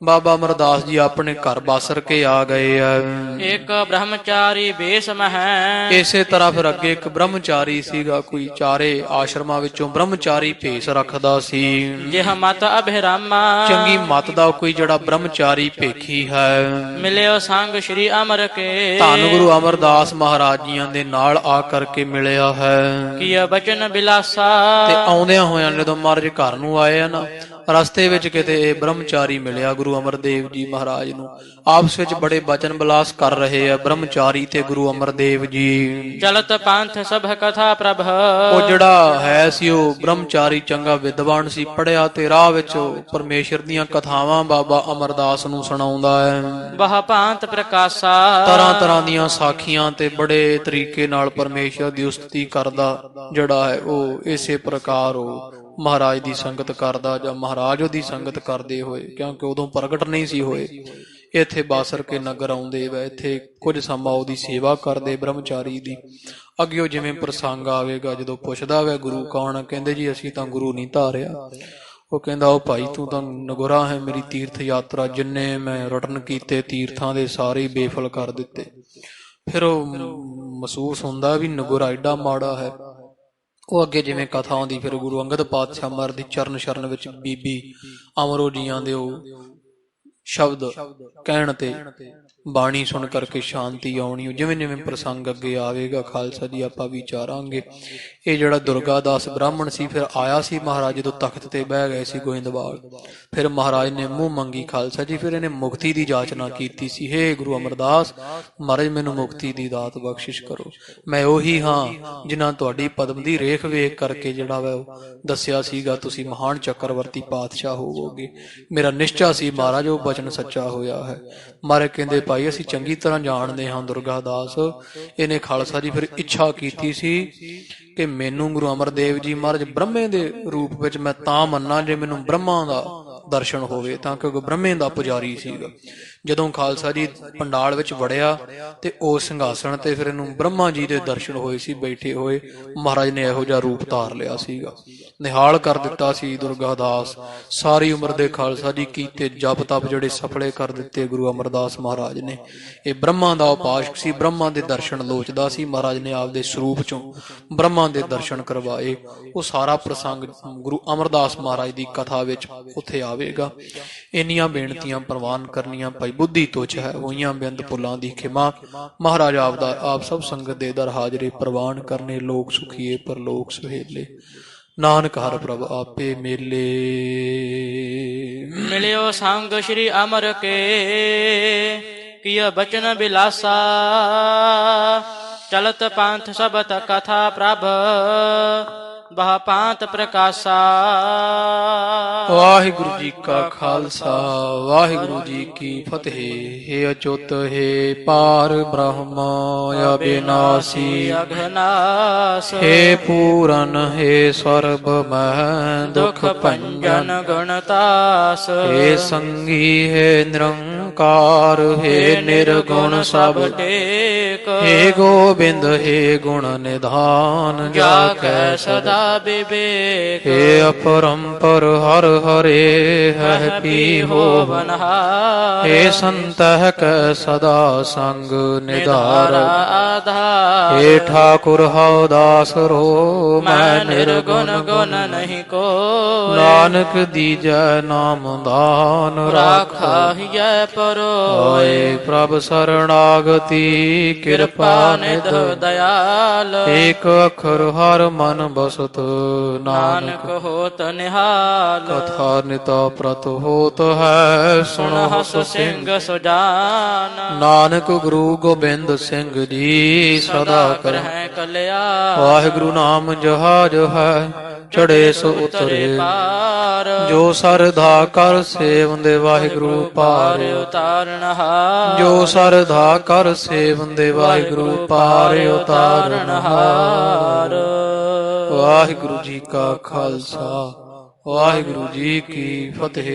ਬਾਬਾ ਅਮਰਦਾਸ ਜੀ ਆਪਣੇ ਘਰ ਬਾਸਰ ਕੇ ਆ ਗਏ ਆ। ਇੱਕ ਬ੍ਰਹਮਚਾਰੀ ਬੇਸ ਮਹਿ। ਇਸੇ ਤਰ੍ਹਾਂ ਫਿਰ ਅੱਗੇ ਇੱਕ ਬ੍ਰਹਮਚਾਰੀ ਸੀਗਾ, ਕੋਈ ਚਾਰੇ ਆਸ਼ਰਮਾਂ ਵਿੱਚੋਂ ਬ੍ਰਹਮਚਾਰੀ ਭੇਸ ਰੱਖਦਾ ਸੀ। ਜਿਹ ਮਤ ਅਭਿਰਾਮਾ। ਚੰਗੀ ਮਤ ਦਾ ਕੋਈ ਜਿਹੜਾ ਬ੍ਰਹਮਚਾਰੀ ਭੇਖੀ ਹੈ। ਮਿਲਿਓ ਸੰਗ ਸ਼੍ਰੀ ਅਮਰ ਕੇ। ਧੰਨ ਗੁਰੂ ਅਮਰਦਾਸ ਮਹਾਰਾਜ ਜੀਆਂ ਦੇ ਨਾਲ ਆ ਕਰਕੇ ਮਿਲਿਆ ਹੈ। ਕੀਆ ਬਚਨ ਬਿਲਾਸਾ। ਤੇ ਆਉਂਦਿਆਂ ਹੋਇਆਂ ਜਦੋਂ ਮਹਾਰਾਜ ਘਰ ਨੂੰ ਆਏ ਆ ਨਾ, ਰਸਤੇ ਵਿੱਚ ਕਿਤੇ ਇਹ ਬ੍ਰਹਮਚਾਰੀ ਮਿਲਿਆ ਗੁਰੂ ਅਮਰਦੇਵ ਜੀ ਮਹਾਰਾਜ ਨੂੰ। ਆਪਸ ਵਿੱਚ ਬੜੇ ਬਚਨ ਬਿਲਾਸ ਕਰ ਰਹੇ ਆ ਬ੍ਰਹਮਚਾਰੀ ਤੇ ਗੁਰੂ ਅਮਰਦੇਵ ਜੀ। ਚਲਤ ਪੰਥ ਸਭ ਕਥਾ ਪ੍ਰਭ। ਉਹ ਜਿਹੜਾ ਹੈ ਸੀ ਉਹ ਬ੍ਰਹਮਚਾਰੀ ਚੰਗਾ ਵਿਦਵਾਨ ਸੀ, ਪੜਿਆ ਤੇ ਰਾਹ ਵਿੱਚ ਪਰਮੇਸ਼ਰ ਦੀਆਂ ਕਥਾਵਾਂ ਬਾਬਾ ਅਮਰਦਾਸ ਨੂੰ ਸੁਣਾਉਂਦਾ ਹੈ। ਬਹ ਭਾਂਤ ਪ੍ਰਕਾਸ਼ਾ। ਤਰ੍ਹਾਂ ਤਰ੍ਹਾਂ ਦੀਆਂ ਸਾਖੀਆਂ ਤੇ ਬੜੇ ਤਰੀਕੇ ਨਾਲ ਪਰਮੇਸ਼ਰ ਦੀ ਉਸਤਤੀ ਕਰਦਾ ਜਿਹੜਾ ਹੈ ਉਹ ਇਸੇ ਪ੍ਰਕਾਰ ਉਹ ਮਹਾਰਾਜ ਦੀ ਸੰਗਤ ਕਰਦਾ ਜਾਂ ਮਹਾਰਾਜ ਉਹਦੀ ਸੰਗਤ ਕਰਦੇ ਹੋਏ, ਕਿਉਂਕਿ ਉਦੋਂ ਪ੍ਰਗਟ ਨਹੀਂ ਸੀ ਹੋਏ, ਇੱਥੇ ਬਾਸਰ ਕੇ ਨਗਰ ਆਉਂਦੇ ਵਾ, ਇੱਥੇ ਕੁਝ ਸਮਾਂ ਉਹਦੀ ਸੇਵਾ ਕਰਦੇ ਬ੍ਰਹਮਚਾਰੀ ਦੀ। ਅੱਗੇ ਜਿਵੇਂ ਪ੍ਰਸੰਗ ਆਵੇਗਾ ਜਦੋਂ ਪੁੱਛਦਾ ਵਾ ਗੁਰੂ ਕੌਣ, ਕਹਿੰਦੇ ਜੀ ਅਸੀਂ ਤਾਂ ਗੁਰੂ ਨਹੀਂ ਧਾਰਿਆ। ਉਹ ਕਹਿੰਦਾ ਉਹ ਭਾਈ ਤੂੰ ਤਾਂ ਨਗੁਰਾ ਹੈ, ਮੇਰੀ ਤੀਰਥ ਯਾਤਰਾ ਜਿੰਨੇ ਮੈਂ ਰਟਨ ਕੀਤੇ ਤੀਰਥਾਂ ਦੇ ਸਾਰੇ ਬੇਫਲ ਕਰ ਦਿੱਤੇ। ਫਿਰ ਉਹ ਮਹਿਸੂਸ ਹੁੰਦਾ ਵੀ ਨਗੁਰਾ ਐਡਾ ਮਾੜਾ ਹੈ। ਉਹ ਅੱਗੇ ਜਿਵੇਂ ਕਥਾ ਆਉਂਦੀ ਫਿਰ ਗੁਰੂ ਅੰਗਦ ਪਾਤਸ਼ਾਹ ਮਹਾਰਾਜ ਦੀ ਚਰਨ ਸ਼ਰਨ ਵਿੱਚ ਬੀਬੀ ਅਮਰੋ ਜੀਆਂ ਦੇ ਉਹ ਸ਼ਬਦ ਕਹਿਣ ਤੇ ਬਾਣੀ ਸੁਣ ਕਰਕੇ ਸ਼ਾਂਤੀ ਆਉਣੀ। ਜਿਵੇਂ ਜਿਵੇਂ ਪ੍ਰਸੰਗ ਅੱਗੇ ਆਵੇਗਾ ਖਾਲਸਾ ਜੀ ਆਪਾਂ ਵਿਚਾਰਾਂਗੇ। ਇਹ ਜਿਹੜਾ ਦੁਰਗਾ ਦਾਸ ਬ੍ਰਾਹਮਣ ਸੀ ਫਿਰ ਆਇਆ ਸੀ ਮਹਾਰਾਜ ਜਦੋਂ ਤਖਤ ਤੇ ਬਹਿ ਗਏ ਸੀ ਗੋਇੰਦਵਾਲ। ਫਿਰ ਮਹਾਰਾਜ ਨੇ ਮੂੰਹ ਮੰਗੀ ਖਾਲਸਾ ਜੀ, ਫਿਰ ਇਹਨੇ ਮੁਕਤੀ ਦੀ ਜਾਚਨਾ ਕੀਤੀ ਸੀ। ਹੇ ਗੁਰੂ ਅਮਰਦਾਸ ਮਹਾਰਾਜ ਮੈਨੂੰ ਮੁਕਤੀ ਦੀ ਦਾਤ ਬਖਸ਼ਿਸ਼ ਕਰੋ। ਮੈਂ ਉਹੀ ਹਾਂ ਜਿਨ੍ਹਾਂ ਤੁਹਾਡੀ ਪਦਮ ਦੀ ਰੇਖ ਵੇਖ ਕਰਕੇ ਜਿਹੜਾ ਵਾ ਉਹ ਦੱਸਿਆ ਸੀਗਾ ਤੁਸੀਂ ਮਹਾਨ ਚੱਕਰਵਰਤੀ ਪਾਤਸ਼ਾਹ ਹੋਵੋਗੇ। ਮੇਰਾ ਨਿਸ਼ਚਾ ਸੀ ਮਹਾਰਾਜ, ਉਹ ਬਚਨ ਸੱਚਾ ਹੋਇਆ ਹੈ। ਮਹਾਰਾਜ ਕਹਿੰਦੇ ਭਾਈ ਅਸੀਂ ਚੰਗੀ ਤਰ੍ਹਾਂ ਜਾਣਦੇ ਹਾਂ ਦੁਰਗਾ ਦਾਸ। ਇਹਨੇ ਖਾਲਸਾ ਜੀ ਫਿਰ ਇੱਛਾ ਕੀਤੀ ਸੀ ਕਿ ਮੈਨੂੰ ਗੁਰੂ ਅਮਰਦੇਵ ਜੀ ਮਹਾਰਾਜ ਬ੍ਰਹਮੇ ਦੇ ਰੂਪ ਵਿੱਚ ਮੈਂ ਤਾਂ ਮੰਨਾਂ ਜੇ ਮੈਨੂੰ ਬ੍ਰਹਮਾ ਦਾ ਦਰਸ਼ਨ ਹੋਵੇ, ਤਾਂ ਕਿਉਂਕਿ ਬ੍ਰਹਮੇ ਦਾ ਪੁਜਾਰੀ ਸੀਗਾ। ਜਦੋਂ ਖਾਲਸਾ ਜੀ ਪੰਡਾਲ ਵਿੱਚ ਵੜਿਆ ਤੇ ਉਹ ਸਿੰਘਾਸਣ ਤੇ ਫਿਰ ਇਹਨੂੰ ਬ੍ਰਹਮਾ ਜੀ ਦੇ ਦਰਸ਼ਨ ਹੋਏ ਸੀ ਬੈਠੇ ਹੋਏ। ਮਹਾਰਾਜ ਨੇ ਇਹੋ ਜਿਹਾ ਰੂਪ ਧਾਰ ਲਿਆ ਸੀਗਾ, ਨਿਹਾਲ ਕਰ ਦਿੱਤਾ ਸੀ ਦੁਰਗਾ ਦਾਸ। ਸਾਰੀ ਉਮਰ ਦੇ ਖਾਲਸਾ ਜੀ ਕੀਤੇ ਜਪ ਤਪ ਜਿਹੜੇ ਸਫਲੇ ਕਰ ਦਿੱਤੇ ਗੁਰੂ ਅਮਰਦਾਸ ਮਹਾਰਾਜ ਨੇ। ਇਹ ਬ੍ਰਹਮਾ ਦਾ ਉਪਾਸ਼ਕ ਸੀ, ਬ੍ਰਹਮਾ ਦੇ ਦਰਸ਼ਨ ਲੋਚਦਾ ਸੀ। ਮਹਾਰਾਜ ਨੇ ਆਪਦੇ ਸਰੂਪ ਚੋਂ ਬ੍ਰਹਮਾ ਦੇ ਦਰਸ਼ਨ ਕਰਵਾਏ। ਉਹ ਸਾਰਾ ਪ੍ਰਸੰਗ ਗੁਰੂ ਅਮਰਦਾਸ ਮਹਾਰਾਜ ਦੀ ਕਥਾ ਵਿੱਚ ਉੱਥੇ ਆਵੇਗਾ। ਇੰਨੀਆਂ ਬੇਨਤੀਆਂ ਪ੍ਰਵਾਨ ਕਰਨੀਆਂ ਭਾਈ ਬੁੱਧੀ ਤੁਛ ਹੈ, ਹੋਈਆਂ ਬੇਅੰਤ ਭੁੱਲਾਂ ਦੀ ਖਿਮਾ। ਮਹਾਰਾਜ ਆਪ ਸਭ ਸੰਗਤ ਦੇ ਦਰ ਹਾਜ਼ਰੇ ਪ੍ਰਵਾਨ ਕਰਨੇ, ਲੋਕ ਸੁਖੀਏ ਪਰਲੋਕ ਸੁਹੇਲੇ। ਨਾਨਕ ਹਰਿ ਪ੍ਰਭ ਆਪੇ ਮੇਲੇ। ਮਿਲਿਓ ਸੰਗ ਸ੍ਰੀ ਅਮਰ ਕੇ ਕੀਆ ਬਚਨ ਬਿਲਾਸਾ ਚਲਤ ਪੰਥ ਸਬਤ ਕਥਾ ਪ੍ਰਭ ਬਹ ਪਾਂਤ ਪ੍ਰਕਾਸ਼ਾ। ਵਾਹਿਗੁਰੂ ਜੀ ਕਾ ਖਾਲਸਾ ਵਾਹਿਗੁਰੂ ਜੀ ਕੀ ਫਤਿਹ। ਹੇ ਅਚੁੱਤ ਹੈ ਪਾਰ ਬ੍ਰਹਮ ਅਬਿਨਾਸੀ, ਅਘਨਾਸ ਹੇ ਪੂਰਨ ਹੈ ਸਰਬ ਮਹਿ ਦੁਖ ਭੰਜਨ, ਗੁਣਤਾਸ ਹੇ ਸੰਗੀ ਹੈ ਨਿਰੰਕਾਰ, ਹੈ ਨਿਰਗੁਣ ਸਭ ਟੇਕ ਹੇ ਗੋਬਿੰਦ ਹੈ ਗੁਣ ਨਿਧਾਨ, ਜਾ ਜਾ ਕੈ ਕੈ ਸਦਾ ਵਿਵੇਕ ਹੇ ਅਪਰੰਪਰ ਹਰ ਹਰੇ ਹੈ ਪੀ ਹੋਵਨਹਾਰ, ਹੋਵਨਹਾਰ ਹੇ ਸੰਤਹਿ ਕੈ ਸਦਾ ਸੰਗ ਨਿਧਾਰ, ਆਧਾਰ ਹੇ ਠਾਕੁਰ ਹਉ ਦਾਸ ਰੋ ਮੈਂ ਨਿਰਗੁਣ ਗੁਣ ਨਹੀਂ ਕੋ ਨਾਨਕ ਦੀਜੈ ਨਾਮ ਦਾਨ ਰਾਖਾ ਰਾਖਾਹੀਐ ਪਰੋਏ ਹੋਏ ਪ੍ਰਭ ਸਰਣਾਗਤੀ ਕਿਰਪਾ ਨਿਧ ਦਇਆਲ ਏਕ ਅੱਖਰ ਹਰ ਮਨ ਬਸਤ ਨਾਨਕ ਨਾਨਕ ਹੋਤ ਨਿਹਾਲ ਕਥਾ ਨਿਤਾ ਪ੍ਰਤ ਹੋਤ ਹੈ ਸੁਣ ਹਸ ਸਿੰਘ ਸੁਜਾਨ ਨਾਨਕ ਗੁਰੂ ਗੋਬਿੰਦ ਸਿੰਘ ਜੀ ਸਦਾ ਕਰ ਕਰਹਿ ਕਲਿਆਣ ਵਾਹਿਗੁਰੂ ਨਾਮ ਜਹਾਜ ਹੈ ਚੜੇ ਸੋ ਉਤਰੇ ਪਾਰ ਜੋ ਸਰਧਾ ਕਰ ਸੇਵੰਦੇ ਵਾਹਿਗੁਰੂ ਪਾਰ ਉਤਾਰਨਹਾਰ ਜੋ ਸਰਧਾ ਕਰ ਸੇਵੰਦੇ ਵਾਹਿਗੁਰੂ ਪਾਰ ਉਤਾਰਨਹਾਰ। ਵਾਹਿਗੁਰੂ ਜੀ ਕਾ ਖਾਲਸਾ ਵਾਹਿਗੁਰੂ ਜੀ ਕੀ ਫਤਿਹ।